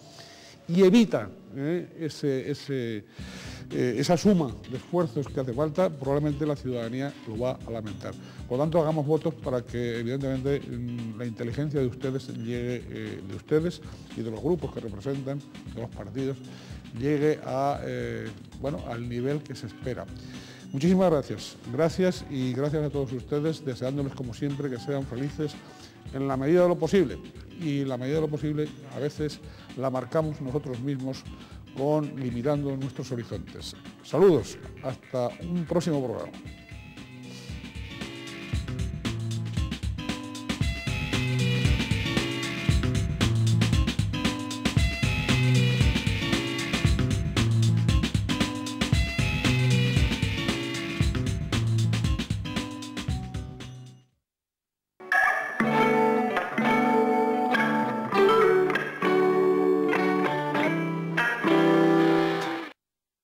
y evita esa suma de esfuerzos que hace falta, probablemente la ciudadanía lo va a lamentar. Por lo tanto, hagamos votos para que, evidentemente, la inteligencia de ustedes llegue, de ustedes y de los grupos que representan, de los partidos, llegue al nivel que se espera. Muchísimas gracias y gracias a todos ustedes, deseándoles como siempre que sean felices en la medida de lo posible. Y la medida de lo posible a veces la marcamos nosotros mismos limitando nuestros horizontes. Saludos, hasta un próximo programa.